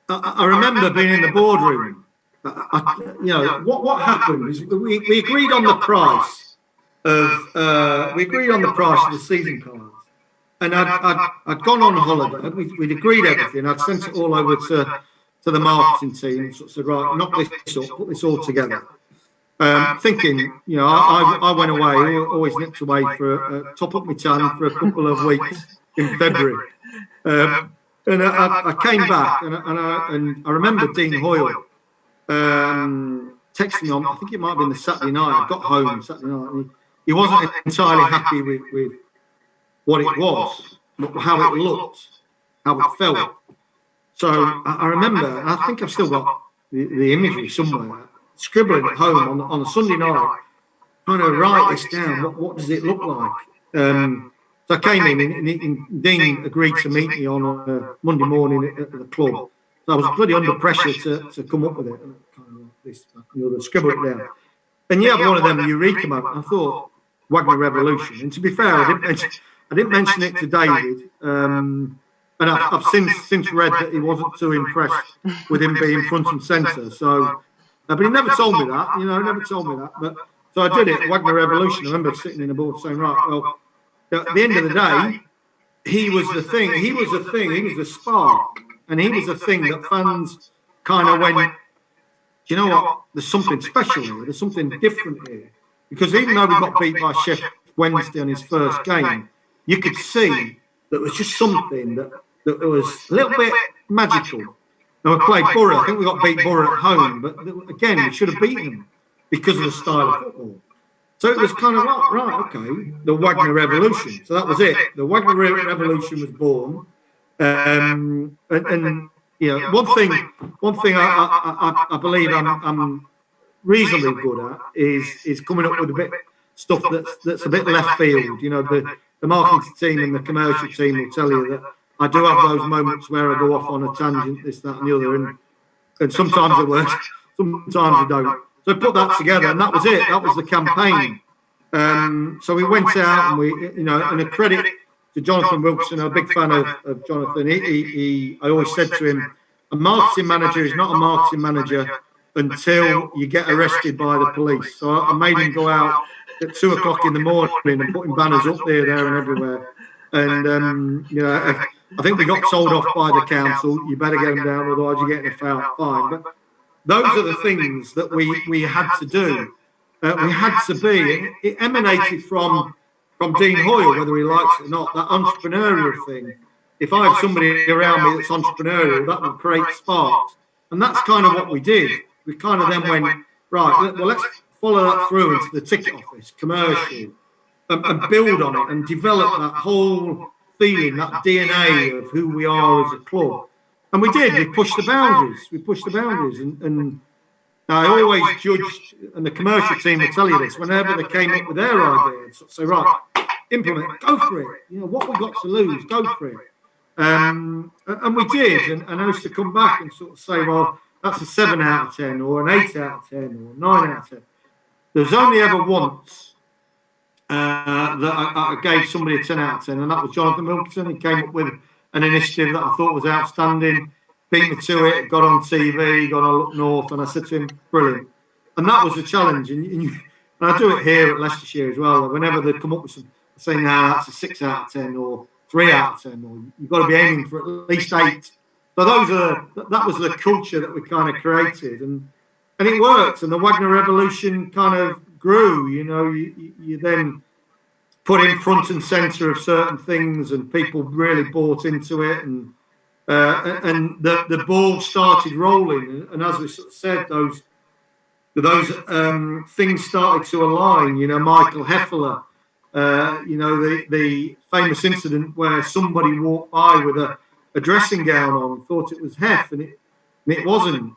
I remember being in the boardroom. What happened is we agreed on the price of the season cards, and I'd gone on holiday. We'd agreed everything. I'd sent it all over to the marketing team. So said, right, knock this up, put this all together. Thinking, I went away, always nipped away for top up my tan for a couple of weeks in February. And I came back, and I remember Dean Hoyle texting me on, I think it might have been the Saturday night. I got home Saturday night, and he wasn't entirely happy with what it was, but how it looked, how it felt. So I remember, and I think I've still got the imagery somewhere, scribbling at home on a Sunday night, trying to write this down. What does it look like? So I came in, and Dean agreed to meet me on a Monday morning at the club. So I was pretty under pressure to come up with it. To scribble it down. And you have one of them eureka moments. I thought Wagner Revolution. And to be fair, I didn't mention it to David. And I've since read that he wasn't too impressed with him being front and centre. So, but he never told me that. Never told me that. But so I did it. Wagner Revolution. I remember sitting in the board saying, right, well, at the end of the day, he was the thing. He was the thing. He was the spark. And he was the thing that fans kind of went, do you know what? There's something special here. There's something different here. Because even though we got beat by Sheffield Wednesday on his first game, you could see that there was just something that was a little bit magical. Now, we played Borough. I think we got beat Borough at home. But again, we should have beaten them because of the style of football. So it was kind of like, right, okay, the Wagner Revolution. So that was it. The Wagner Revolution was born. And one thing I believe I'm reasonably good at is coming up with a bit stuff that's a bit left field. The marketing team and the commercial team will tell you that I do have those moments where I go off on a tangent, this, that, and the other, and sometimes it works, sometimes it don't. So I put that together, and that was it. That was the campaign. So we went out, and we, and a credit to Jonathan Wilson. I'm a big fan of Jonathan. I always said to him, a marketing manager is not a marketing manager until you get arrested by the police. So I made him go out at 2 o'clock in the morning and putting banners up there, and everywhere. And, I think we got told off by the council, you better get them down, otherwise you're getting a fine. But those are the things that we had to do. We had to be. It emanated from Dean Hoyle, whether he likes it or not, that entrepreneurial thing. If I have somebody around me that's entrepreneurial, that will create sparks. And that's kind of what we did. We kind of then went, right, well, let's follow that through into the ticket office, commercial, and build on it and develop that whole feeling, that DNA of who we are as a club. And we did. We pushed the boundaries. And I always judged, and the commercial team will tell you this, whenever they came up with their ideas, say, right, implement, go for it. What we got to lose, go for it. And we did. And I used to come back and sort of say, well, that's a 7 out of 10 or an 8 out of 10 or 9 out of 10. There's only ever once that I gave somebody a 10 out of 10, and that was Jonathan Wilkinson. He came up with an initiative that I thought was outstanding, beat me to it, got on TV, got on Look North, and I said to him, brilliant. And that was the challenge. And I do it here at Leicestershire as well. Whenever they come up with some, saying, that's a 6 out of 10 or 3 out of 10, or you've got to be aiming for at least 8. So that was the culture that we kind of created, and it worked. And the Wagner Revolution kind of grew. You then put in front and centre of certain things, and people really bought into it. And and the ball started rolling. And as we sort of said, those things started to align. Michael Heffeler, the famous incident where somebody walked by with a dressing gown on, thought it was Hef, and it wasn't.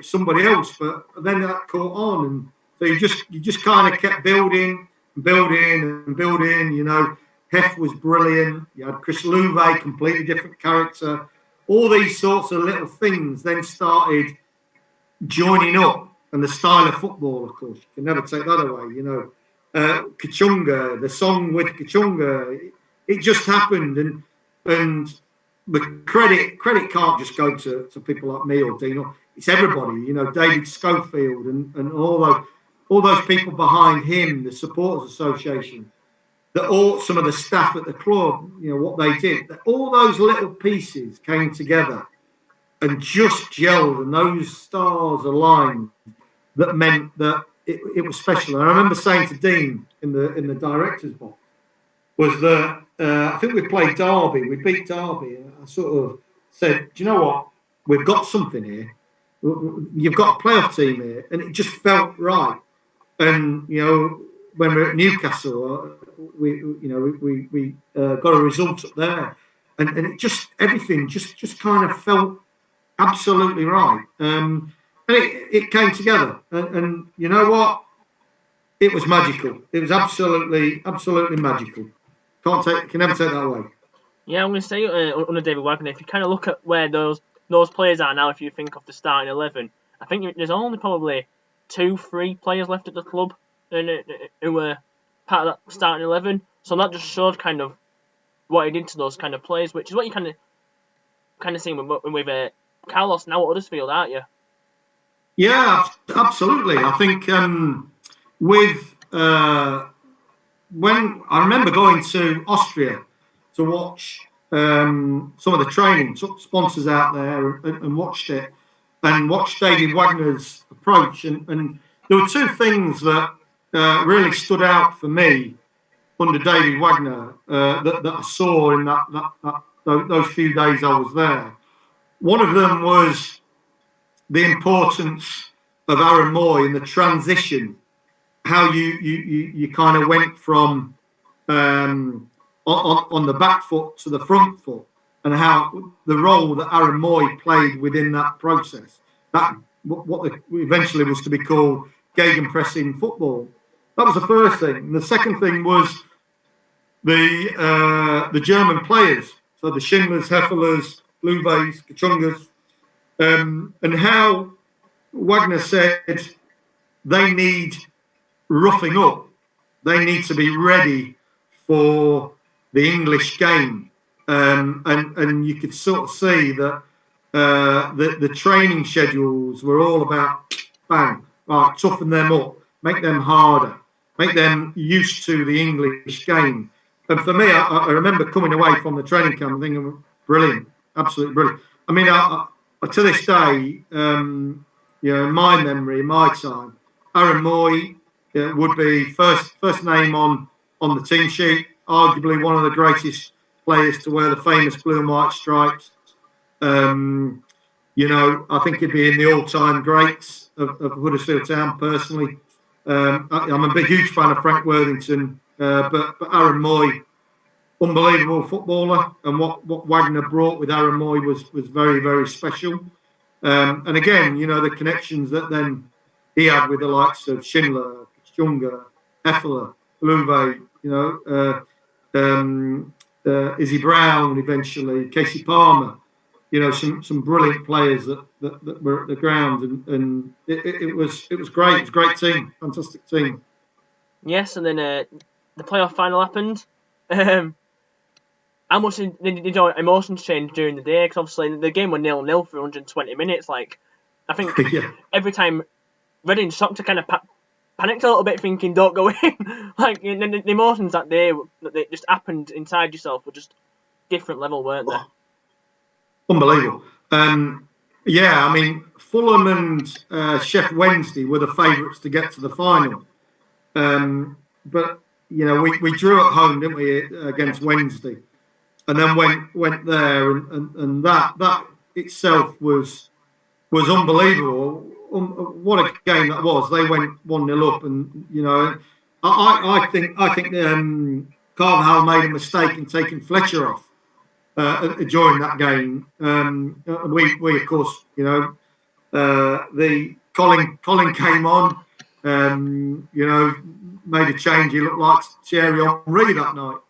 Somebody else. But then that caught on, and so you just kind of kept building and building and building. Hef was brilliant. You had Chris Louvet, completely different character. All these sorts of little things then started joining up. And the style of football, of course, you can never take that away. Kachunga, the song with Kachunga, it just happened. And the credit can't just go to people like me or Dean. It's everybody, David Schofield and all those people behind him, the Supporters Association. Some of the staff at the club, what they did, all those little pieces came together and just gelled, and those stars aligned. That meant that it was special. And I remember saying to Dean in the director's box was that I think we played Derby, we beat Derby, and I sort of said, do you know what? We've got something here. You've got a playoff team here, and it just felt right. And when we were at Newcastle, we got a result up there, and it just everything just kind of felt absolutely right. And it came together, and you know what? It was magical. It was absolutely magical. Can never take that away. Yeah, I'm going to say under David Wagner, if you kind of look at where those players are now, if you think of the starting 11, I think there's only probably 2-3 players left at the club who were part of that starting 11. So that just showed kind of what he did to those kind of players, which is what you kind of seen with Carlos now at Huddersfield, aren't you? Yeah, absolutely. I think when I remember going to Austria to watch some of the training, took sponsors out there and watched it, and watched David Wagner's approach. And there were two things that really stood out for me under David Wagner that I saw in those few days I was there. One of them was the importance of Aaron Mooy in the transition, how you kind of went from on the back foot to the front foot, and how the role that Aaron Mooy played within that process, that what eventually was to be called gegenpressing football. That was the first thing. And the second thing was the German players, so the Schindlers, Heffelers, Louveis, Kachungas, and how Wagner said they need roughing up. They need to be ready for the English game. And you could sort of see that the training schedules were all about, bang, right, toughen them up, make them harder, make them used to the English game. And for me, I remember coming away from the training camp and thinking, brilliant, absolutely brilliant. I mean, to this day, in my memory, in my time, Aaron Mooy would be first name on the team sheet, arguably one of the greatest players to wear the famous blue and white stripes. I think he'd be in the all-time greats of Huddersfield Town, personally. I'm a huge fan of Frank Worthington, but Aaron Mooy, unbelievable footballer, and what Wagner brought with Aaron Mooy was very, very special. And again, the connections that then he had with the likes of Schindler, Junga, Heffeler, Louvet, Izzy Brown eventually, Casey Palmer, some brilliant players that were at the ground, and it was great. It was a great team, fantastic team. Yes, and then the playoff final happened. How much did your emotions change during the day? Because obviously the game was 0-0 for 120 minutes. Like, I think every time Reading shocked to kind of panicked a little bit, thinking, "Don't go in." Like, the emotions that day that just happened inside yourself were just different level, weren't they? Unbelievable. I mean, Fulham and Sheff Wednesday were the favourites to get to the final. But we drew at home, didn't we, against Wednesday? and then went there, and that itself was unbelievable. What a game that was! They went 1-0 up, and I think Carvajal made a mistake in taking Fletcher off during that game. We of course, the Colin came on, made a change. He looked like Thierry Henry that night.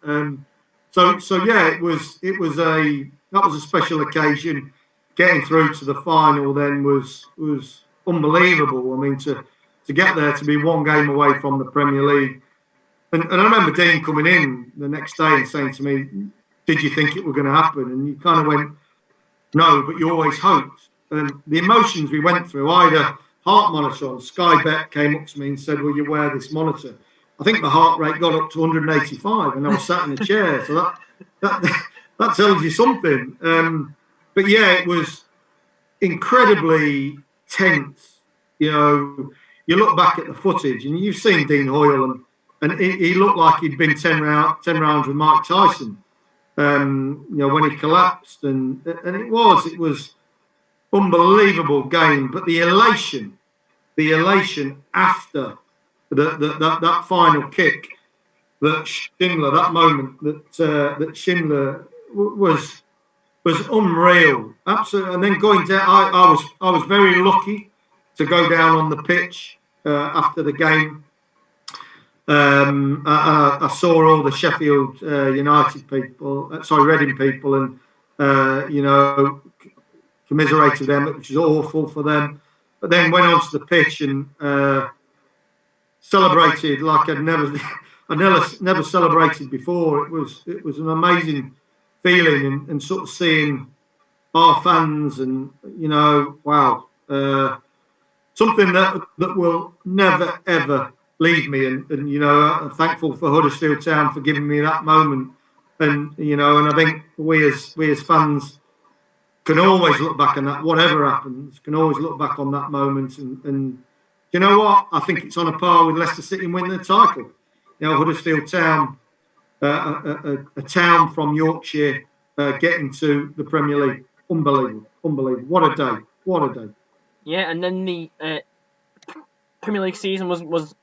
So yeah, it was a special occasion. Getting through to the final then was unbelievable. I mean, to get there, to be one game away from the Premier League. And I remember Dean coming in the next day and saying to me, "Did you think it were going to happen?" And you kind of went, "No, but you always hoped." And the emotions we went through, I had a heart monitor on. Sky Bet came up to me and said, "Will you wear this monitor?" I think the heart rate got up to 185, and I was sat in a chair. So that tells you something. But yeah, it was incredibly tense. You look back at the footage, and you've seen Dean Hoyle, and he looked like he'd been 10 rounds with Mike Tyson. When he collapsed, and it was unbelievable game. But the elation after that final kick, that Schindler, that moment that Schindler was unreal, absolutely. And then going down, I was very lucky to go down on the pitch after the game. I saw all the Sheffield United people, Reading people, and commiserated them, which was awful for them. But then went onto the pitch and celebrated like I'd never celebrated before. It was an amazing feeling, and sort of seeing our fans, and wow, something that will never ever leave me. And I'm thankful for Huddersfield Town for giving me that moment. And and I think we as fans can always look back on that. Whatever happens, can always look back on that moment. And you know what? I think it's on a par with Leicester City winning the title. Huddersfield Town, a town from Yorkshire, getting to the Premier League. Unbelievable. What a day. Yeah, and then the Premier League season was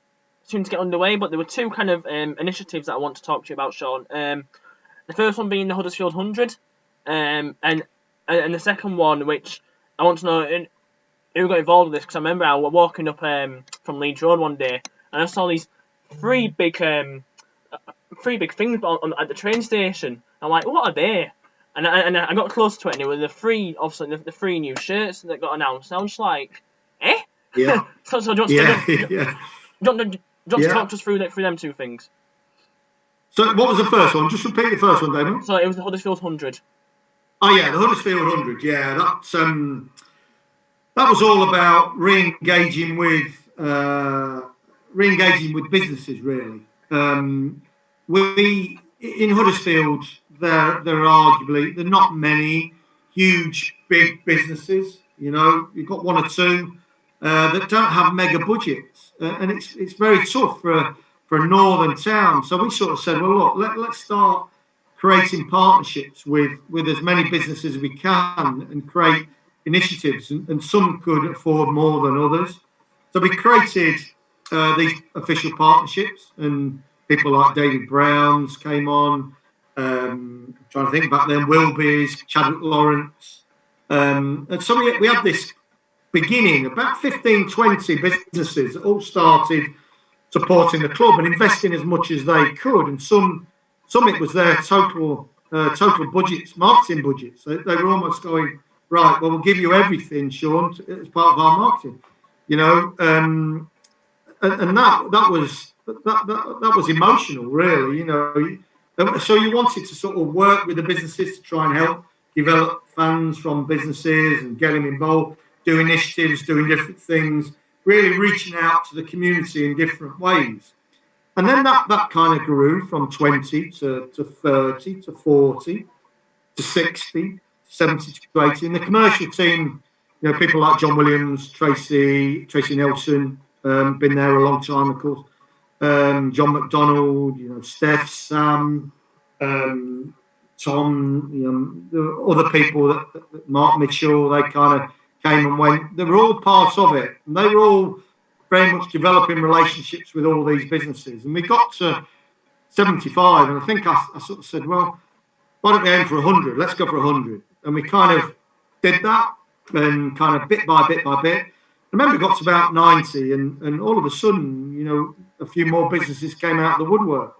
soon to get underway, but there were two kind of initiatives that I want to talk to you about, Sean. The first one being the Huddersfield Hundred, and the second one, which I want to know who got involved with this, because I remember I was walking up from Leeds Road one day, and I saw these three big things at the train station. I'm like, what are they? And I got close to it, and it was the three new shirts that got announced. And I was just like, eh? Yeah. so do you want to talk us through them two things? So what was the first one? Just repeat the first one, Damon. So it was the Huddersfield 100. Oh yeah, the Huddersfield 100. Yeah, that was all about re-engaging with businesses. Really, we in Huddersfield there are not many huge big businesses. You've got one or two that don't have mega budgets, and it's very tough for a northern town. So we sort of said, well, look, let's start creating partnerships with as many businesses as we can, and create initiatives, and some could afford more than others. So we created these official partnerships, and people like David Brown's came on. I'm trying to think back then, Wilby's, Chadwick Lawrence. And so we had this beginning, about 15, 20 businesses that all started supporting the club and investing as much as they could. And some it was their total budgets, marketing budgets. They were almost going, right, well, we'll give you everything, Sean, as part of our marketing. And that was emotional, really. So you wanted to sort of work with the businesses to try and help develop fans from businesses and get them involved, do initiatives, doing different things, really reaching out to the community in different ways. And then that kind of grew from 20 to 30 to 40 to 60, 70 to 80. And the commercial team, people like John Williams, Tracy Nelson, been there a long time, of course. John McDonald, Steph, Sam, Tom, the other people, that Mark Mitchell, they kind of came and went. They were all part of it, and they were all very much developing relationships with all these businesses. And we got to 75, and I think I sort of said, well, why don't we aim for 100? Let's go for 100. And we kind of did that, and kind of bit by bit by bit. I remember we got to about 90, and all of a sudden, a few more businesses came out of the woodwork.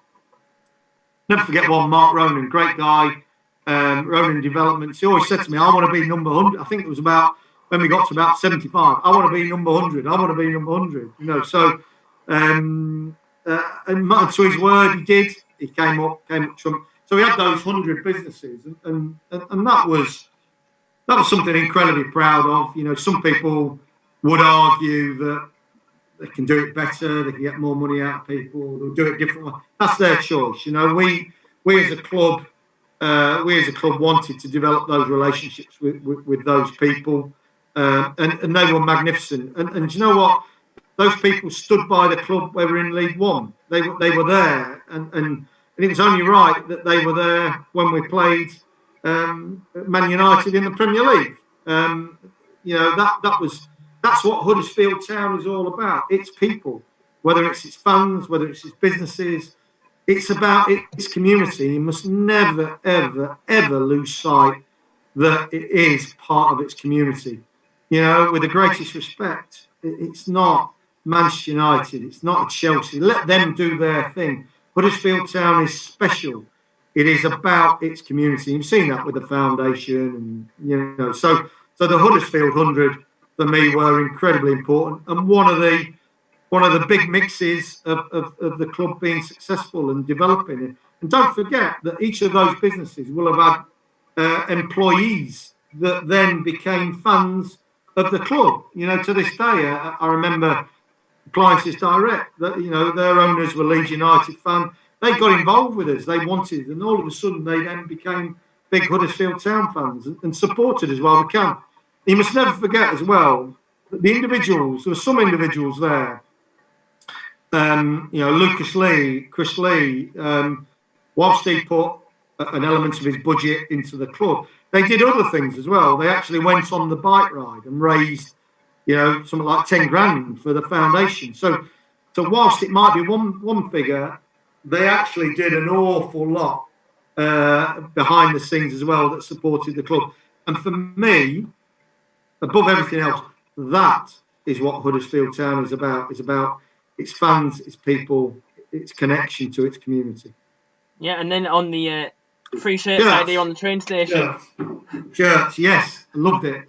Never forget one, Mark Ronan, great guy, Ronan Developments. He always said to me, I want to be number 100. I think it was about when we got to about 75. I want to be number 100. I want to be number 100. So, and to his word, he did. He came up Trump. So we had those 100 businesses, and that was something incredibly proud of. Some people would argue that they can do it better, they can get more money out of people, they'll do it differently. That's their choice. We as a club wanted to develop those relationships with those people, and they were magnificent. And you know what? Those people stood by the club when we were in League One. They were there, and it was only right that they were there when we played Man United in the Premier League. That's what Huddersfield Town is all about. It's people, whether it's its fans, whether it's its businesses. It's about its community. You must never, ever, ever lose sight that it is part of its community. With the greatest respect, it's not Manchester United. It's not Chelsea. Let them do their thing. Huddersfield Town is special. It is about its community. You've seen that with the foundation, and So the Huddersfield 100 for me were incredibly important, and one of the big mixes of the club being successful and developing it. And don't forget that each of those businesses will have had employees that then became fans of the club. To this day, I remember Appliances Direct, that their owners were Leeds United fan. They got involved with us. They wanted, and all of a sudden they then became big Huddersfield Town fans and supported as well we can. You must never forget as well that the individuals, there were some individuals there, Lucas Lee, Chris Lee, whilst he put an element of his budget into the club, they did other things as well. They actually went on the bike ride and raised, something like 10 grand for the foundation. So whilst it might be one figure, they actually did an awful lot behind the scenes as well that supported the club. And for me, above everything else, that is what Huddersfield Town is about. It's about its fans, its people, its connection to its community. Yeah, and then on the free shirt idea on the train station. Shirts, yes, I loved it.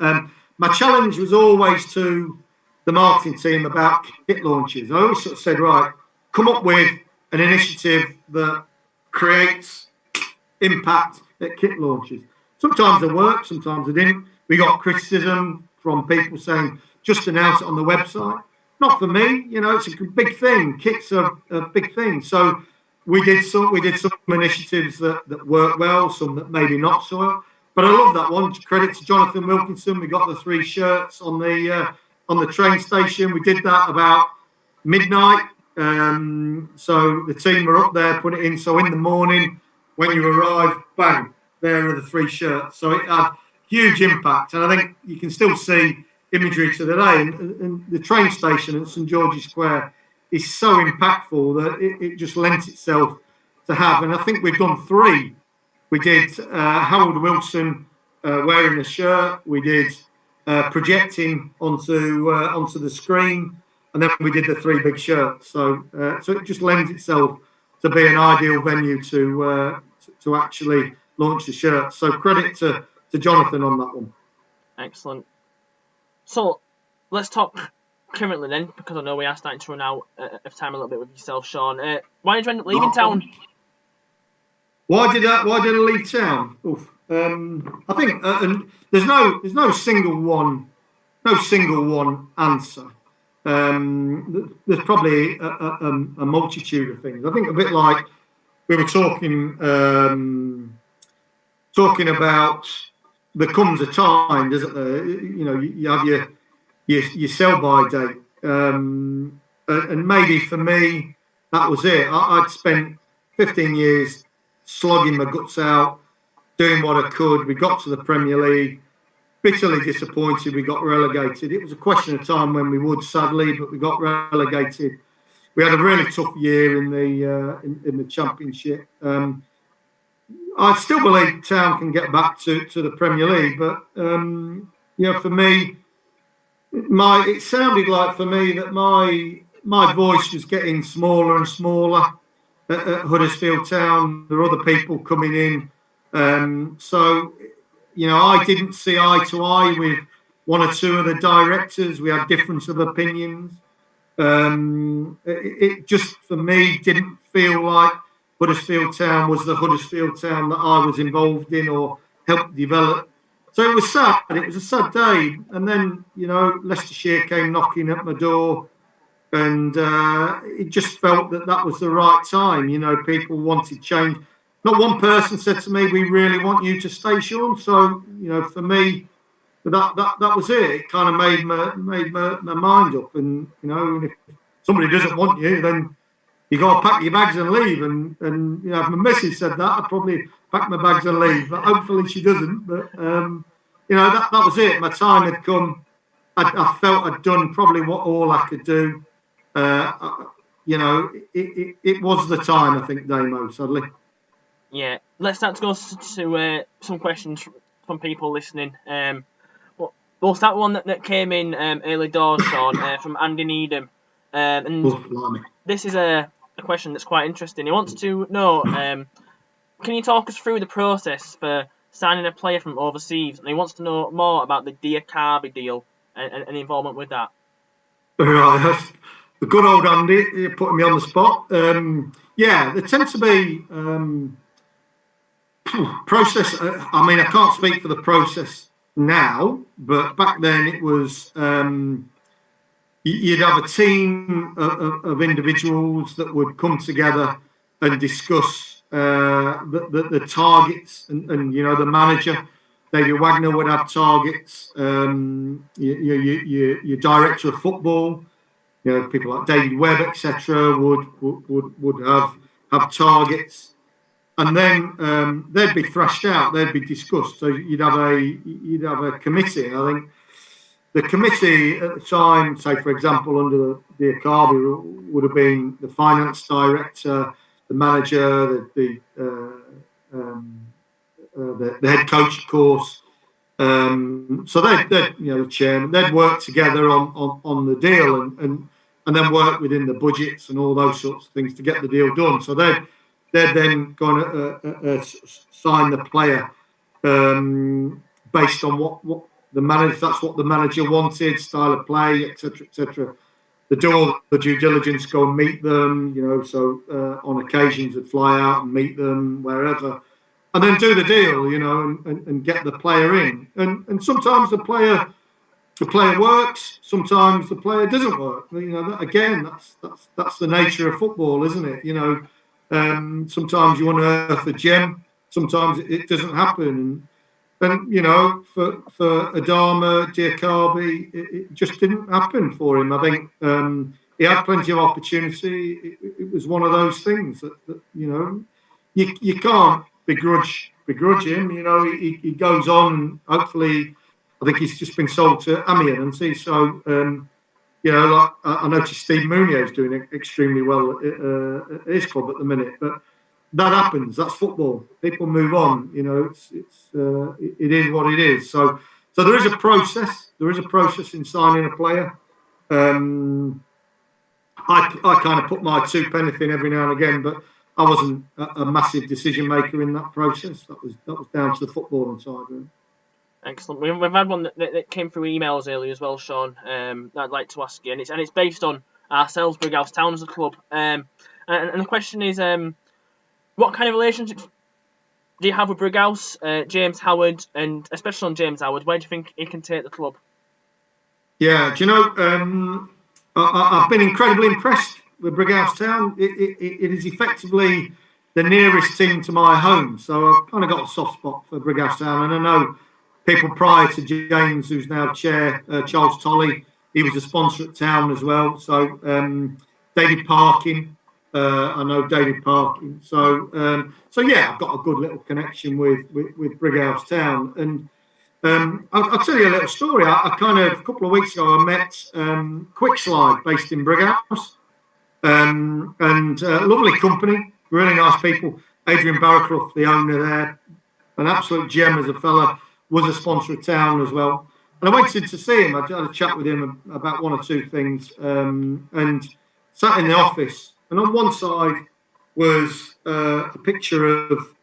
My challenge was always to the marketing team about kit launches. I always sort of said, right, come up with an initiative that creates impact at kit launches. Sometimes they worked, sometimes they didn't. We got criticism from people saying, just announce it on the website. Not for me, it's a big thing. Kits are a big thing. So we did some initiatives that worked well, some that maybe not so well. But I love that one. Credit to Jonathan Wilkinson. We got the 3 shirts on the train station. We did that about midnight. So the team were up there, put it in. So in the morning, when you arrive, bang, there are the 3 shirts. So it had huge impact. And I think you can still see imagery to the day. And the train station at St George's Square is so impactful that it just lent itself to have. And I think we've done 3. We did Harold Wilson wearing a shirt. We did projecting onto the screen. And then we did the 3 big shirts. So it just lends itself to be an ideal venue to actually launch the shirt. So credit to Jonathan on that one. Excellent. So let's talk currently then, because I know we are starting to run out of time a little bit with yourself, Sean. Why did you end up leaving town? Why did I leave town? Oof. I think there's no single one answer. There's probably a multitude of things. I think a bit like we were talking about. There comes a time, doesn't there? You have your sell-by date, and maybe for me that was it. I'd spent 15 years slogging my guts out, doing what I could. We got to the Premier League. Bitterly disappointed we got relegated. It was a question of time when we would, sadly, but we got relegated. We had a really tough year in the Championship. I still believe Town can get back to the Premier League, but for me, it sounded like for me that my voice was getting smaller and smaller at Huddersfield Town. There were other people coming in, so I didn't see eye to eye with one or two of the directors. We had difference of opinions. It just for me didn't feel like Huddersfield Town was the Huddersfield Town that I was involved in or helped develop. So it was sad. It was a sad day. And then, Leicestershire came knocking at my door, and it just felt that was the right time. People wanted change. Not one person said to me, "We really want you to stay, Sean." So, for me, that was it. It kind of made my mind up. And, if somebody doesn't want you, then you got to pack your bags and leave. And if my missus said that, I'd probably pack my bags and leave. But hopefully she doesn't. But, that was it. My time had come. I felt I'd done probably all I could do. It was the time, I think, Damo, sadly. Yeah. Let's start to go to some questions from people listening. We'll start one that came in early doors, Sean, from Andy Needham. And this is a question that's quite interesting. He wants to know, can you talk us through the process for signing a player from overseas? And he wants to know more about the Diakabi deal and involvement with that. Right, the good old Andy, you're putting me on the spot. There tends to be process. I can't speak for the process now, but back then it was you'd have a team of individuals that would come together and discuss the targets, and the manager, David Wagner, would have targets. Your director of football, people like David Webb, etc., would have targets. And then they'd be thrashed out. They'd be discussed. So you'd have a committee. I think the committee at the time, say for example, under the Diakabi, would have been the finance director, the manager, the head coach, of course. So they'd the chairman. They'd work together on the deal and then work within the budgets and all those sorts of things to get the deal done. So they're then going to sign the player based on what the manager. That's what the manager wanted, style of play, etc., etc. They do all the due diligence, go and meet them. So on occasions they'd fly out and meet them wherever, and then do the deal. And get the player in. And sometimes the player works. Sometimes the player doesn't work. Again, that's the nature of football, isn't it? Sometimes you unearth a gem, sometimes it doesn't happen. And for Adama, Diakabi, it just didn't happen for him. I think he had plenty of opportunity. It was one of those things that you can't begrudge him. He goes on. Hopefully, I think he's just been sold to Amiens, and see. So I noticed Steve Mooy is doing extremely well at his club at the minute, but that happens. That's football. People move on. It is what it is. So there is a process. There is a process in signing a player. I kind of put my 2 pence in every now and again, but I wasn't a massive decision maker in that process. That was down to the footballing side. Really. Excellent. We've had one that came through emails earlier as well, Sean. That I'd like to ask you, and it's based on ourselves, Brighouse Town as a club. And the question is, what kind of relationships do you have with Brighouse, James Howard, and especially on James Howard? Where do you think he can take the club? Yeah, do you know? I've been incredibly impressed with Brighouse Town. It is effectively the nearest team to my home, so I've kind of got a soft spot for Brighouse Town, and I know. People prior to James, who's now chair, Charles Tolley, he was a sponsor at Town as well. So David Parkin, I know David Parkin. So yeah, I've got a good little connection with Brighouse Town. And I'll tell you a little story. I kind of, a couple of weeks ago, I met Quickslide, based in Brighouse. And lovely company, really nice people. Adrian Barraclough, the owner there, an absolute gem as a fella, was a sponsor of Town as well. And I went in to see him. I had a chat with him about one or two things, and sat in the office. And on one side was a picture of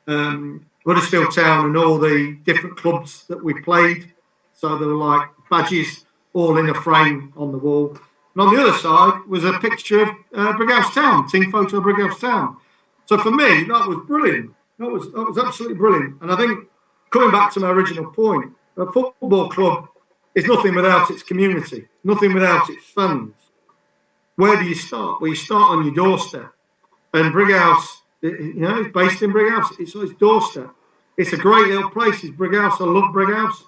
Huddersfield Town and all the different clubs that we played. So there were like badges all in a frame on the wall. And on the other side was a picture of Brighouse Town, team photo of Brighouse Town. So for me, that was brilliant. That was absolutely brilliant. And I think, coming back to my original point, a football club is nothing without its community, nothing without its fans. Where do you start? Well, you start on your doorstep. And Brighouse, it's based in Brighouse. It's on its doorstep. It's a great little place. It's Brighouse. I love Brighouse.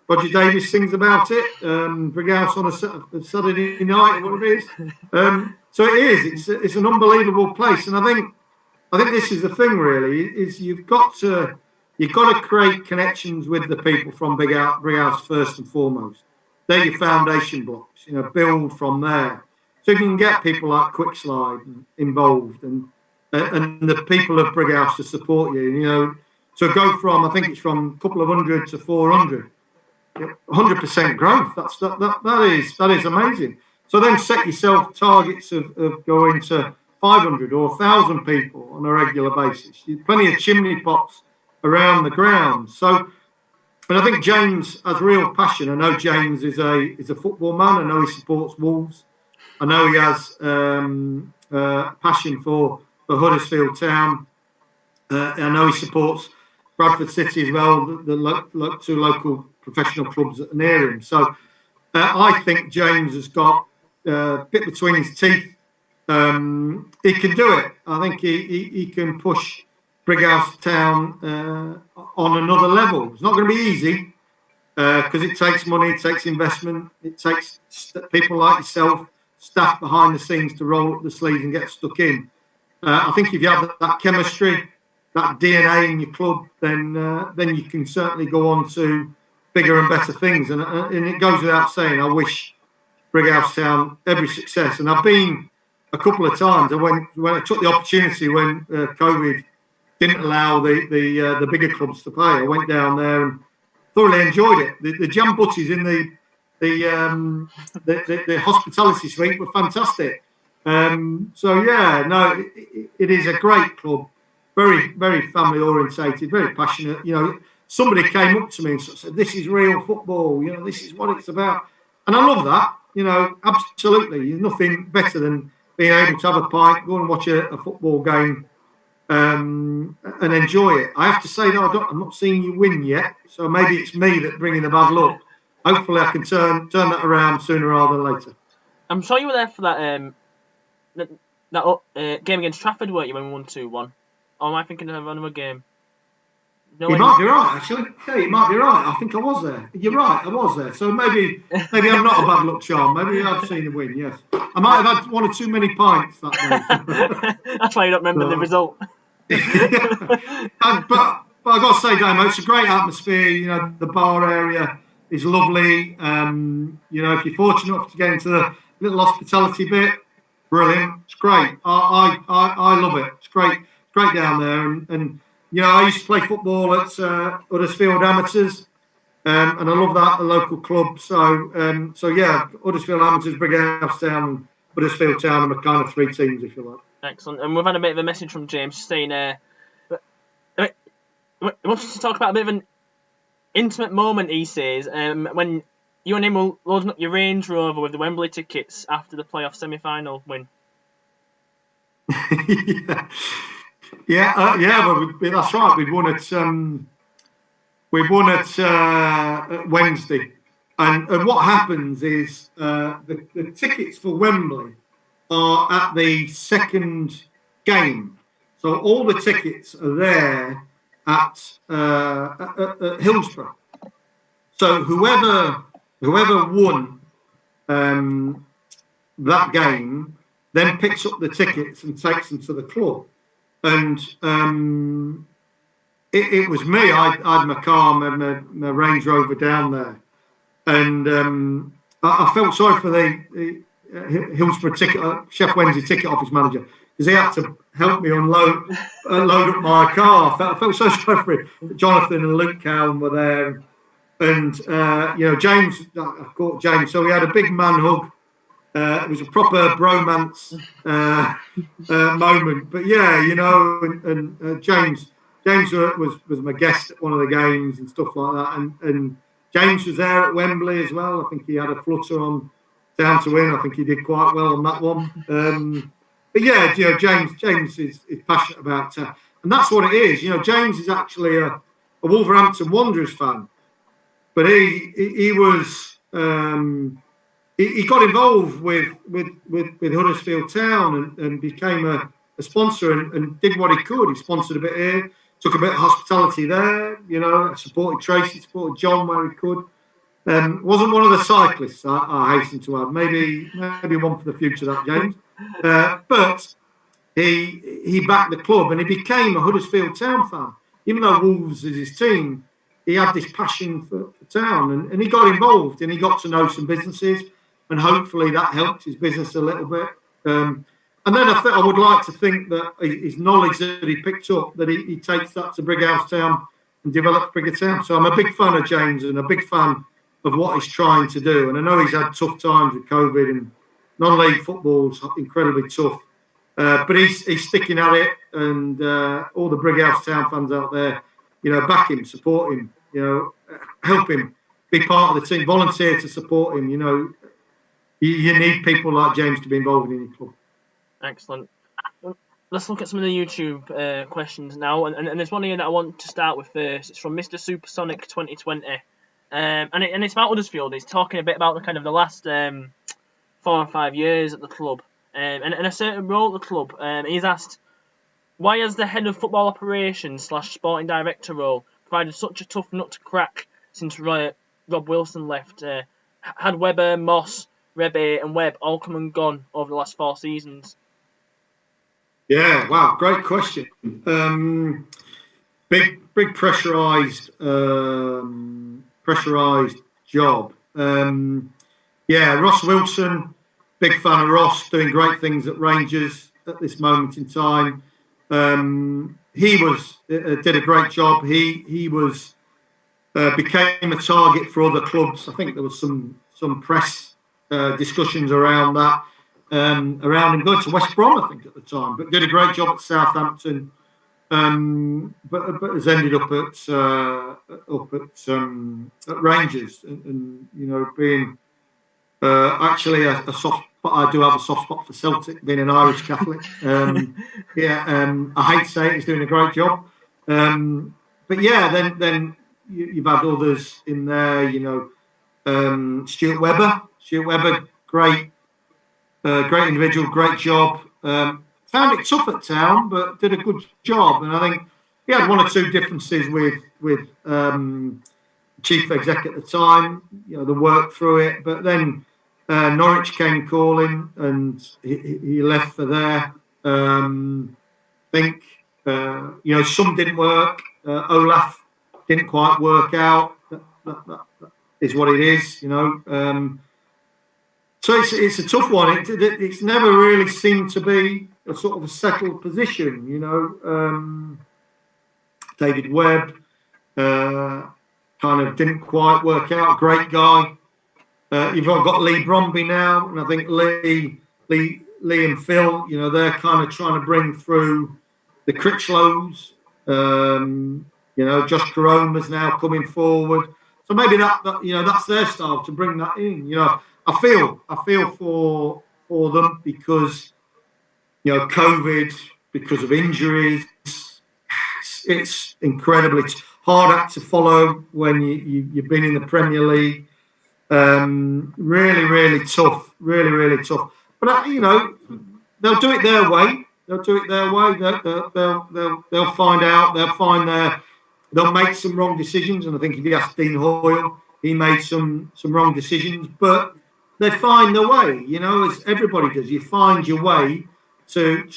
Roger Davies sings about it. Brighouse on a Saturday night, whatever it is. So it is. It's an unbelievable place. And I think this is the thing, really, is you've got to create connections with the people from Brighouse first and foremost. They're your foundation blocks. Build from there. So you can get people like Quickslide involved and the people of Brighouse to support you. So go from, I think it's from a couple of hundred to 400. 100% growth. That is amazing. So then set yourself targets of going to 500 or 1,000 people on a regular basis. Plenty of chimney pots around the ground. So, and I think James has real passion. I know James is a football man. I know he supports Wolves. I know he has passion for Huddersfield Town. I know he supports Bradford City as well, the two local professional clubs that are near him. So I think James has got a bit between his teeth. He can do it. I think he can push Brighouse Town on another level. It's not going to be easy because it takes money, it takes investment, it takes people like yourself, staff behind the scenes to roll up the sleeves and get stuck in. I think if you have that chemistry, that DNA in your club, then you can certainly go on to bigger and better things. And it goes without saying, I wish Brighouse Town every success. And I've been a couple of times. When I took the opportunity when COVID didn't allow the bigger clubs to play, I went down there and thoroughly enjoyed it. The jam butties in the hospitality suite were fantastic. So yeah, no, it is a great club. Very, very family orientated, very passionate. Somebody came up to me and said, "This is real football. This is what it's about." And I love that. Absolutely. There's nothing better than being able to have a pint, go and watch a football game, and enjoy it. I have to say, though, I'm not seeing you win yet, so maybe it's me that's bringing the bad luck. Hopefully, I can turn that around sooner rather than later. I'm sure you were there for that game against Trafford, weren't you, when we won 2-1? Or am I thinking of another game? No, you might be right, actually. Yeah, you might be right. I think I was there. You're right, I was there. So maybe I'm not a bad luck charm. Maybe I've seen a win, yes. I might have had one or too many pints that day. That's why you don't remember the result. But I've got to say, Damo, it's a great atmosphere. The bar area is lovely. If you're fortunate enough to get into the little hospitality bit, brilliant. It's great. I love it. It's great. It's great down there. And I used to play football at Huddersfield Amateurs, and I love that, the local club. So yeah, Huddersfield Amateurs, Brighouse Town, Huddersfield Town are my kind of three teams, if you like. Excellent. And we've had a bit of a message from James saying, he wants us to talk about a bit of an intimate moment, he says, when you and him were loading up your Range Rover with the Wembley tickets after the playoff semi-final win. Well, that's right. We won at Wednesday, and what happens is the tickets for Wembley are at the second game, so all the tickets are there at Hillsborough. So whoever won that game then picks up the tickets and takes them to the club. And it was me. I had my car and my Range Rover down there. And I felt sorry for the Hillsborough Chef Wednesday ticket office manager, because he had to help me load up my car. I felt so sorry for him. Jonathan and Luke Cowan were there. And, James, I caught James. So we had a big man hug. It was a proper bromance moment. But yeah, and James was my guest at one of the games and stuff like that. And James was there at Wembley as well. I think he had a flutter on down to win. I think he did quite well on that one. But yeah, James is passionate about and that's what it is. James is actually a Wolverhampton Wanderers fan, but he was he got involved with Huddersfield Town and became a sponsor and did what he could. He sponsored a bit here, took a bit of hospitality there. Supported Tracy, supported John where he could. Wasn't one of the cyclists, I hasten to add. Maybe one for the future, that James. But he backed the club and he became a Huddersfield Town fan. Even though Wolves is his team, he had this passion for Town and he got involved and he got to know some businesses and hopefully that helped his business a little bit. And then I would like to think that his knowledge that he picked up, that he takes that to Brighouse Town and develops Brighouse Town. So I'm a big fan of James and a big fan of what he's trying to do. And I know he's had tough times with COVID and non-league football's incredibly tough. But he's sticking at it, and all the Brighouse Town fans out there, back him, support him, help him, be part of the team, volunteer to support him. You need people like James to be involved in your club. Excellent. Let's look at some of the YouTube questions now, and there's one here that I want to start with first. It's from Mr. Supersonic 2020, and it's about Huddersfield. He's talking a bit about the last 4 or 5 years at the club. And a certain role at the club. He's asked, why has the head of football operations / sporting director role provided such a tough nut to crack since Rob Wilson left? Had Webber, Moss, Rebbe and Webb all come and gone over the last 4 seasons? Yeah, wow, great question. Big pressurised job. Ross Wilson. Big fan of Ross, doing great things at Rangers at this moment in time. He did a great job. He was became a target for other clubs. I think there was some press discussions around that, around him going to West Brom, I think, at the time. But did a great job at Southampton. But has ended up at Rangers, and being. Actually, I do have a soft spot for Celtic, being an Irish Catholic. I hate to say it, he's doing a great job. But yeah, then you've had others in there. Stuart Webber, great individual, great job. Found it tough at Town, but did a good job. And I think he had 1 or 2 differences with chief exec at the time. The work through it, but then Norwich came calling and he left for there. I think some didn't work. Olaf didn't quite work out. That is what it is, So it's a tough one. It's never really seemed to be a sort of a settled position, David Webb kind of didn't quite work out. Great guy. You've got Lee Bromby now, and I think Lee and Phil, they're kind of trying to bring through the Critchlows. Josh Corona's now coming forward, so maybe that's their style to bring that in. I feel for them because COVID, because of injuries, it's incredibly hard act to follow when you've been in the Premier League. Really tough. Really tough. But they'll do it their way. They'll find out. They'll make some wrong decisions. And I think if you ask Dean Hoyle, he made some wrong decisions. But they find their way, as everybody does. You find your way to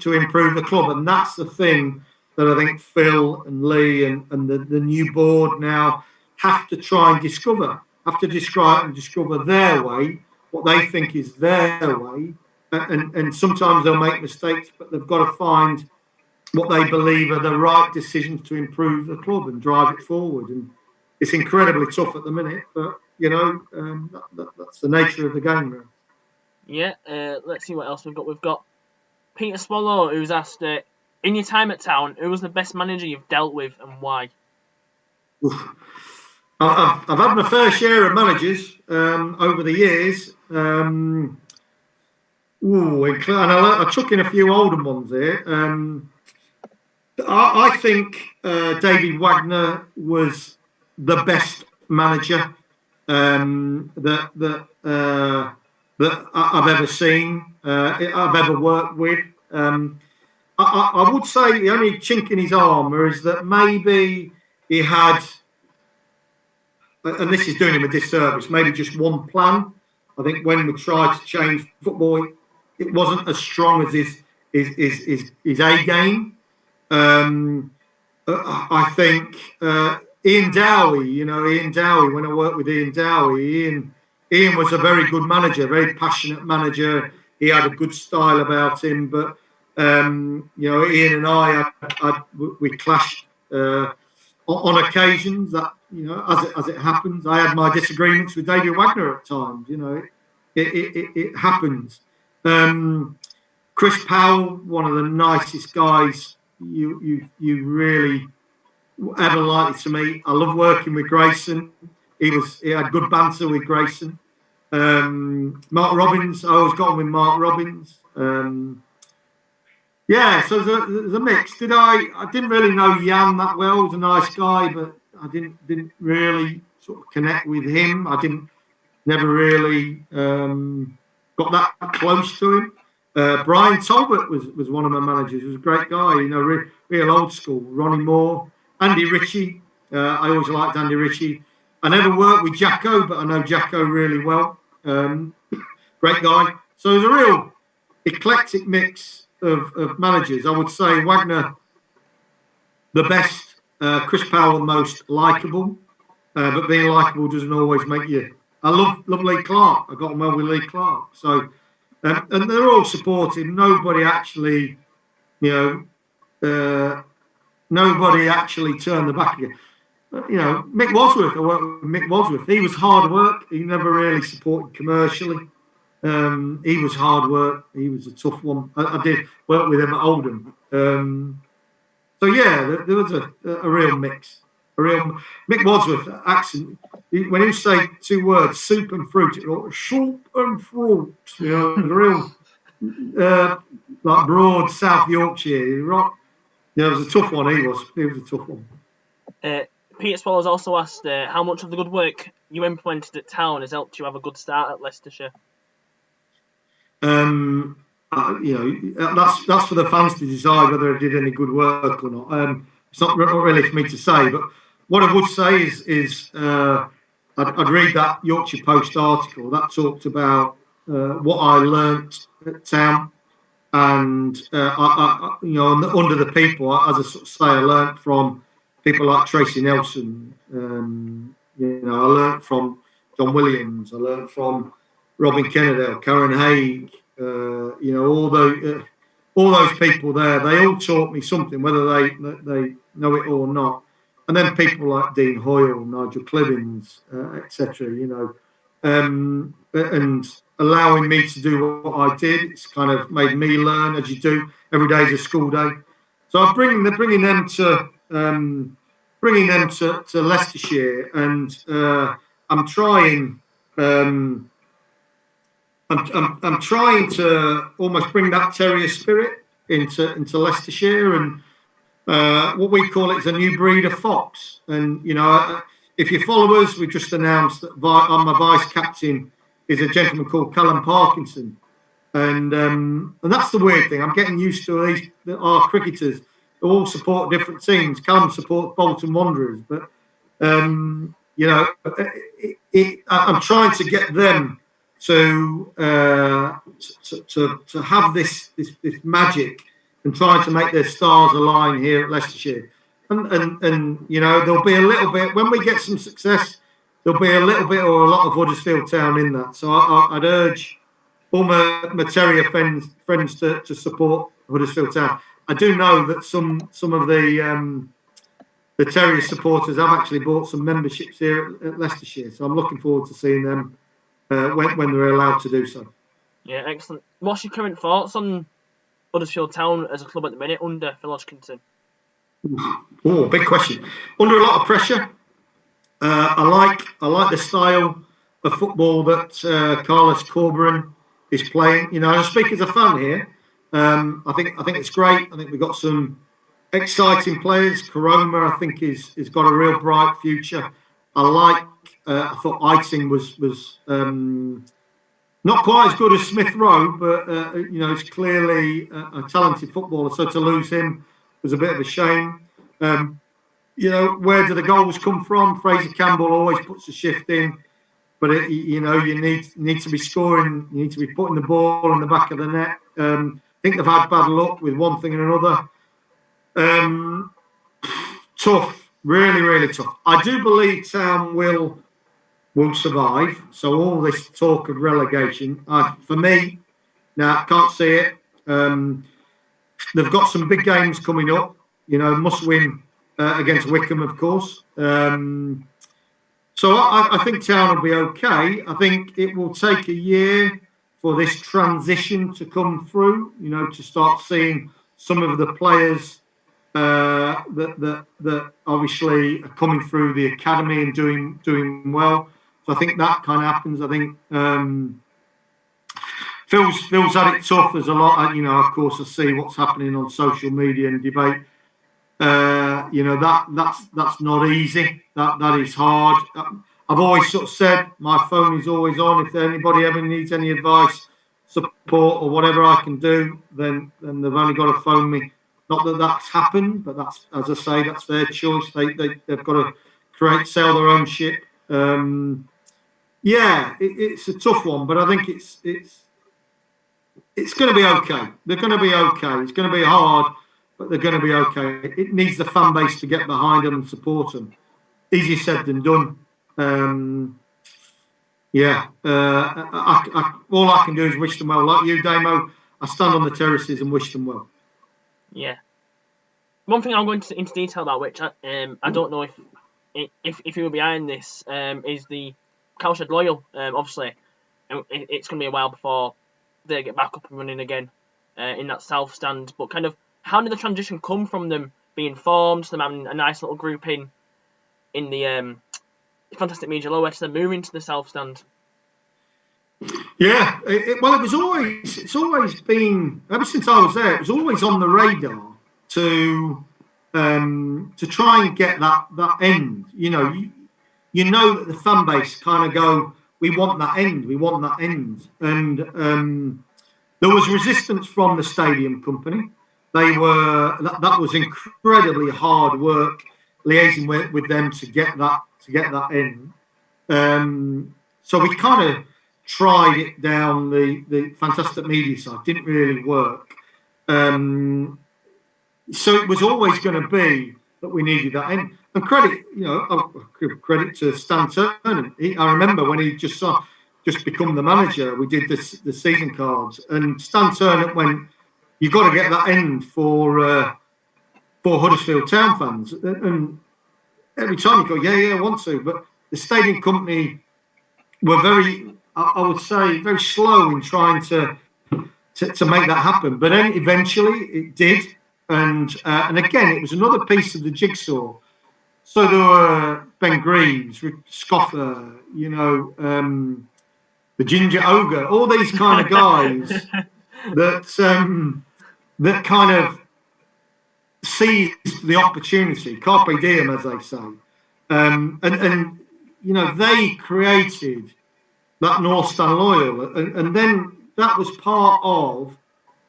improve the club, and that's the thing that I think Phil and Lee and the new board now have to try and discover, discover their way, what they think is their way, and sometimes they'll make mistakes, but they've got to find what they believe are the right decisions to improve the club and drive it forward. And it's incredibly tough at the minute, but that's the nature of the game now. Yeah, let's see what else we've got. We've got Peter Swallow, who's asked, in your time at Town, who was the best manager you've dealt with and why? I've had my fair share of managers over the years. And I chuck in a few older ones here. I think David Wagner was the best manager that I've ever seen, I've ever worked with. I would say the only chink in his armour is that maybe he had, and this is doing him a disservice, maybe just one plan. I think when we tried to change football, it wasn't as strong as his A game. I think Ian Dowie, when I worked with Ian Dowie, Ian was a very good manager, very passionate manager. He had a good style about him, but Ian and we clashed on occasions. That as it happens, I had my disagreements with David Wagner at times. It happens. Chris Powell, one of the nicest guys you really ever likely to meet. I love working with Grayson. He had good banter with Grayson. Mark Robbins, I always got on with Mark Robbins. So there's a mix. I didn't really know Jan that well. He was a nice guy, but I didn't really sort of connect with him. Never really got that close to him. Brian Talbot was one of my managers. He was a great guy, real old school. Ronnie Moore, Andy Ritchie. I always liked Andy Ritchie. I never worked with Jacko, but I know Jacko really well. Great guy. So there's a real eclectic mix of managers. I would say Wagner, the best, Chris Powell, the most likeable. But being likeable doesn't always make you. I love Lee Clark. I got on well with Lee Clark. So, and they're all supportive. Nobody actually, nobody actually turned the back again. Mick Wadsworth, I worked with Mick Wadsworth. He was hard work. He never really supported commercially. He was hard work. He was a tough one. I did work with him at Oldham. There was a real mix. Mick Wadsworth accent. When he would say two words, soup and fruit, it was soup and fruit. It was a real like broad South Yorkshire. Right? It was a tough one. He was a tough one. Peter Swallows also asked how much of the good work you implemented at Town has helped you have a good start at Leicestershire. That's for the fans to decide whether I did any good work or not. It's not really for me to say, but what I would say is I'd read that Yorkshire Post article that talked about what I learnt at Town, and under the people, as I sort of say, I learnt from people like Tracy Nelson. I learnt from John Williams. I learnt from Robin Kennedale, Karen Haig. All those people there. They all taught me something, whether they know it or not. And then people like Dean Hoyle, Nigel Clibbins, etc. And allowing me to do what I did. It's kind of made me learn, as you do. Every day is a school day. So I'm bringing them to Leicestershire, and I'm trying. I'm trying to almost bring that terrier spirit into Leicestershire, and what we call it is a new breed of fox. And if you follow us, we just announced that my vice captain is a gentleman called Callum Parkinson, and that's the weird thing. I'm getting used to our cricketers who all support different teams. Callum supports Bolton Wanderers, but I'm trying to get them to have this magic and trying to make their stars align here at Leicestershire. And there'll be a little bit, when we get some success, there'll be a little bit or a lot of Huddersfield Town in that. So I'd urge all my Terrier friends to support Huddersfield Town. I do know that some of the Terrier supporters have actually bought some memberships here at Leicestershire. So I'm looking forward to seeing them when they're allowed to do so. Yeah, excellent. What's your current thoughts on Huddersfield Town as a club at the minute under Phil Hodgkinson? Oh, big question. Under a lot of pressure. I like the style of football that Carlos Corberán is playing. And I speak as a fan here. I think it's great. I think we've got some exciting players. Koroma, I think, is got a real bright future. I thought Eiting was not quite as good as Smith Rowe, but he's clearly a talented footballer. So to lose him was a bit of a shame. Where do the goals come from? Fraser Campbell always puts a shift in, but you need to be scoring. You need to be putting the ball in the back of the net. I think they've had bad luck with one thing and another. Tough, really, really tough. I do believe Town will survive. So all this talk of relegation, for me, now I can't see it. They've got some big games coming up. Must win against Wycombe, of course. So I think Town will be okay. I think it will take a year for this transition to come through, to start seeing some of the players that obviously are coming through the academy and doing well. So I think that kind of happens. I think Phil's had it tough. There's a lot, of course, I see what's happening on social media and debate. That's not easy. That is hard. I've always sort of said my phone is always on. If anybody ever needs any advice, support, or whatever I can do, then they've only got to phone me. Not that that's happened, but that's, as I say, that's their choice. They've got to sell their own ship. It's a tough one, but I think it's going to be okay. They're going to be okay. It's going to be hard, but they're going to be okay. It needs the fan base to get behind them and support them. Easier said than done. All I can do is wish them well. Like you, Damo, I stand on the terraces and wish them well. Yeah. One thing I'll go into detail about, which I don't know if you were behind this, is the Cowshed Loyal. Obviously, it's going to be a while before they get back up and running again in that south stand. But kind of, how did the transition come from them being formed, to them having a nice little group in the Fantastic Media Lower, to them moving to the south stand? Yeah, it's always been, ever since I was there, it was always on the radar to try and get that end. You know that the fan base kind of go, we want that end, and there was resistance from the stadium company. That was incredibly hard work liaising with them to get that end. So we kind of tried it down the Fantastic Media side. Didn't really work. So it was always going to be that we needed that end. And credit to Stan Turner. I remember when he just become the manager, we did the season cards, and Stan Turner went, "You've got to get that end for Huddersfield Town fans." And every time you go, "Yeah, I want to," but the stadium company were very, I would say, very slow in trying to make that happen. But then eventually it did, and again it was another piece of the jigsaw. So there were Ben Greaves, Rick Scoffer, the Ginger Ogre, all these kind of guys that kind of seized the opportunity, carpe diem, as they say, and they created that North Stand Loyal, and then that was part of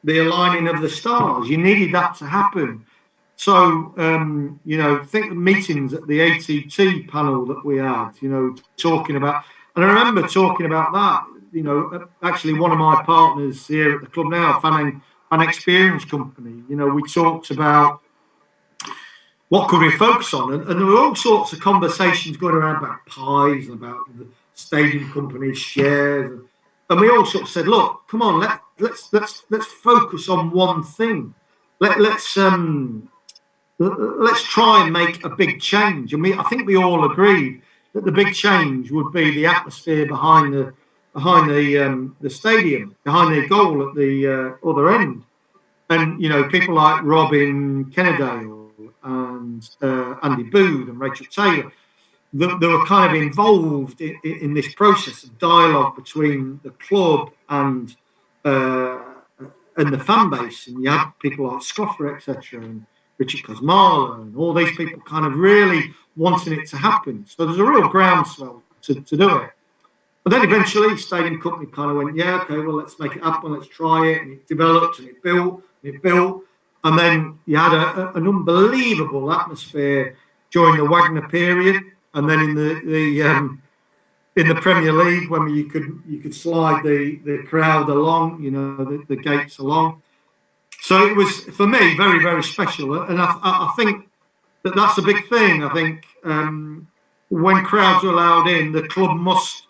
the aligning of the stars. You needed that to happen. So, think the meetings at the ATT panel that we had, talking about, and I remember talking about that. actually one of my partners here at the club now, Fan Experience Company. We talked about what could we focus on, and there were all sorts of conversations going around about pies and about the stadium company's shares, and we all sort of said, look, come on, let's focus on one thing. Let's try and make a big change. And I think we all agreed that the big change would be the atmosphere behind the stadium, behind the goal at the other end. And people like Robin Kennedale and Andy Booth and Rachel Taylor, they were kind of involved in this process of dialogue between the club and the fan base. And you had people like Scoffer, etc., and Richard Kosmala, and all these people kind of really wanting it to happen. So there's a real groundswell to do it. But then eventually, the stadium company kind of went, yeah, okay, well, let's make it happen, let's try it. And it developed and it built and it built. And then you had an unbelievable atmosphere during the Wagner period. And then in the Premier League, when you could slide the crowd along, the gates along. So it was, for me, very, very special. And I think that's a big thing. I think when crowds are allowed in, the club must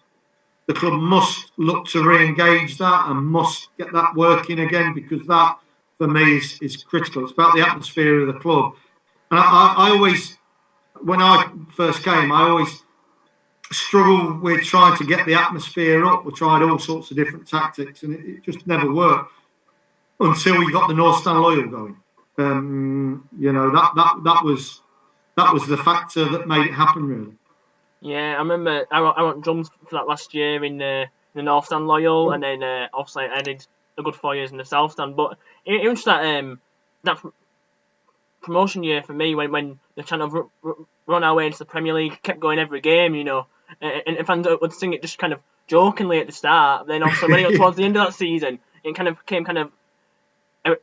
look to re-engage that and must get that working again, because that, for me, is critical. It's about the atmosphere of the club. And I always, when I first came, I always struggled with trying to get the atmosphere up. We tried all sorts of different tactics, and it just never worked until we got the North Stand Loyal going. That was the factor that made it happen, really. Yeah, I remember I went drums for that last year in the North Stand Loyal, and then obviously I did a good 4 years in the South Stand. But it was that promotion year for me when the channel run our way into the Premier League, kept going every game, and fans would sing it just kind of jokingly at the start. Then also when it got towards the end of that season, it kind of became kind of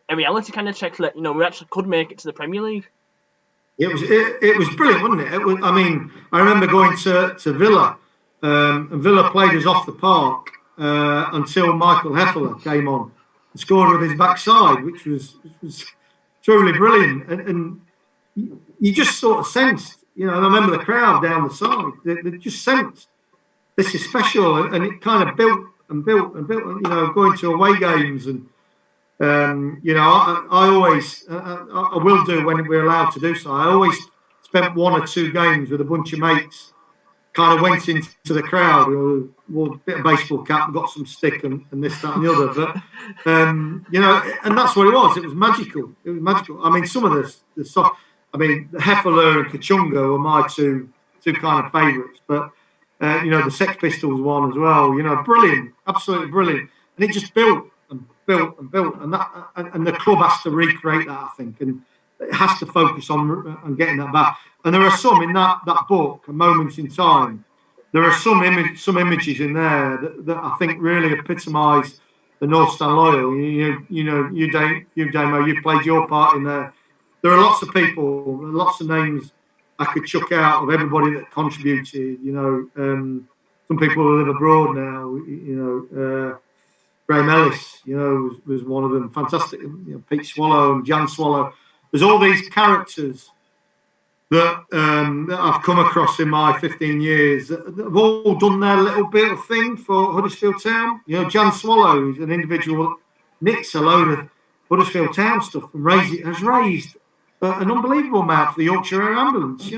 a reality kind of check that we actually could make it to the Premier League. It was brilliant, wasn't it? I remember going to Villa, and Villa played us off the park until Michael Heffeler came on and scored with his backside, which was truly brilliant. And you just sort of sensed, I remember the crowd down the side, they just sensed this is special, and it kind of built and built and built. Going to away games and. I always, I will do when we're allowed to do so. I always spent 1 or 2 games with a bunch of mates, kind of went into the crowd, wore a bit of baseball cap, got some stick and this, that and the other. But, and that's what it was. It was magical. It was magical. I mean, some of the Heffeler and Kachunga were my two kind of favourites. But, the Sex Pistols one as well, brilliant, absolutely brilliant. And it just built and built, and the club has to recreate that, I think, and it has to focus on getting that back. And there are some in that book, Moments in Time. There are some images in there that I think really epitomise the North Stand Loyal. You Damo, you played your part in there. There are lots of people, lots of names I could chuck out of everybody that contributed. Some people who live abroad now. Graham Ellis, was one of them. Fantastic. Pete Swallow and Jan Swallow. There's all these characters that I've come across in my 15 years that have all done their little bit of thing for Huddersfield Town. Jan Swallow is an individual that knits a load of Huddersfield Town stuff and has raised an unbelievable amount for the Yorkshire Air Ambulance.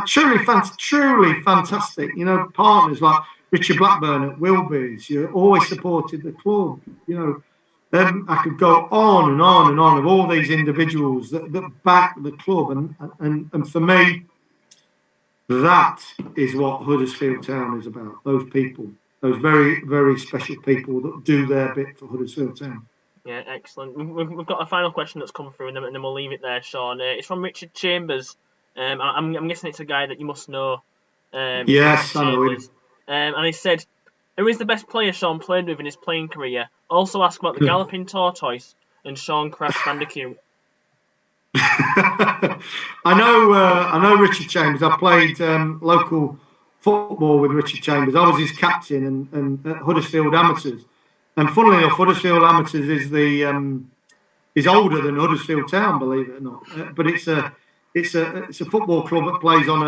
Truly fantastic. Partners like Richard Blackburn at Wilby's, always supported the club. I could go on and on and on of all these individuals that back the club, and for me, that is what Huddersfield Town is about. Those people, those very, very special people that do their bit for Huddersfield Town. Yeah, excellent. We've got a final question that's come through, and then we'll leave it there, Sean. It's from Richard Chambers. I'm guessing it's a guy that you must know. Yes, I know him. And he said, who is the best player Sean played with in his playing career? Also ask about the Galloping Tortoise and Sean Crash Bandicoot. I know Richard Chambers. I played local football with Richard Chambers. I was his captain and at Huddersfield Amateurs. And funnily enough, Huddersfield Amateurs is older than Huddersfield Town, believe it or not. But it's a football club that plays on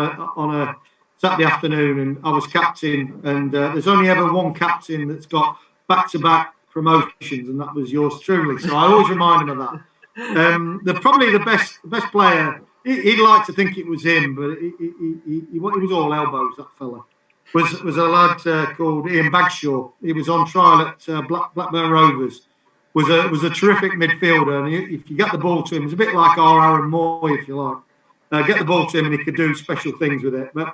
a Saturday afternoon, and I was captain. And there's only ever one captain that's got back-to-back promotions, and that was yours truly. So I always remind him of that. Probably the best player. He'd like to think it was him, but he was all elbows. That fella was a lad called Ian Bagshaw. He was on trial at Blackburn Rovers. Was a terrific midfielder, and if you get the ball to him, it's a bit like our Aaron Mooy, if you like. Get the ball to him, and he could do special things with it. But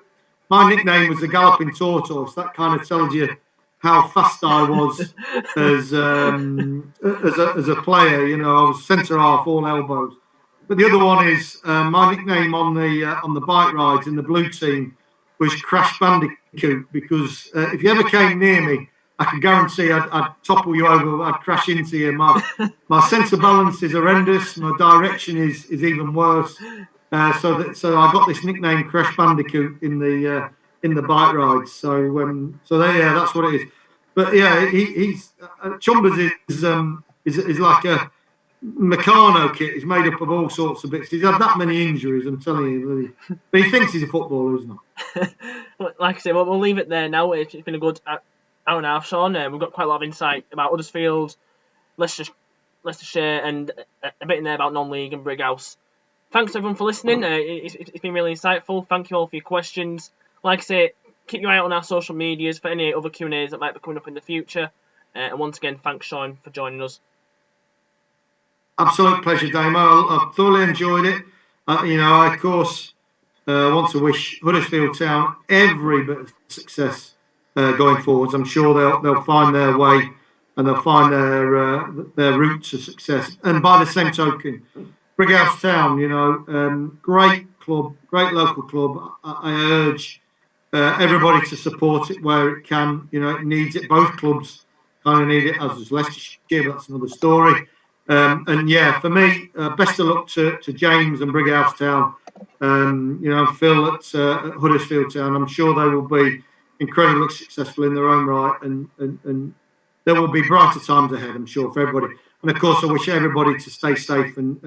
my nickname was the Galloping Tortoise. That kind of tells you how fast I was as a player. You know, I was centre half, all elbows. But the other one is my nickname on the bike rides in the blue team was Crash Bandicoot, because if you ever came near me, I can guarantee I'd topple you over, I'd crash into you. My sense of balance is horrendous. My direction is even worse. So I got this nickname Crash Bandicoot in the bike rides. So there, that's what it is. But yeah, he's Chumbers is like a Meccano kit. He's made up of all sorts of bits. He's had that many injuries, I'm telling you. But he thinks he's a footballer, isn't he? Like I say, we'll leave it there now. It's been a good hour and a half, Sean. We've got quite a lot of insight about Huddersfield, Leicestershire, and a bit in there about non-league and Brighouse. Thanks everyone for listening. It's been really insightful. Thank you all for your questions. Like I say, keep your eye out on our social medias for any other Q&As that might be coming up in the future. And once again, thanks Sean for joining us. Absolute pleasure, Damo. I've thoroughly enjoyed it. I of course want to wish Huddersfield Town every bit of success going forwards. I'm sure they'll find their way and they'll find their route to success. And by the same token, Brighouse Town, great club, great local club. I urge everybody to support it where it can. It needs it. Both clubs kind of need it, as does Leicestershire, but that's another story. And yeah, for me, best of luck to James and Brighouse Town. And Phil at Huddersfield Town. I'm sure they will be incredibly successful in their own right, and there will be brighter times ahead, I'm sure, for everybody. And of course, I wish everybody to stay safe and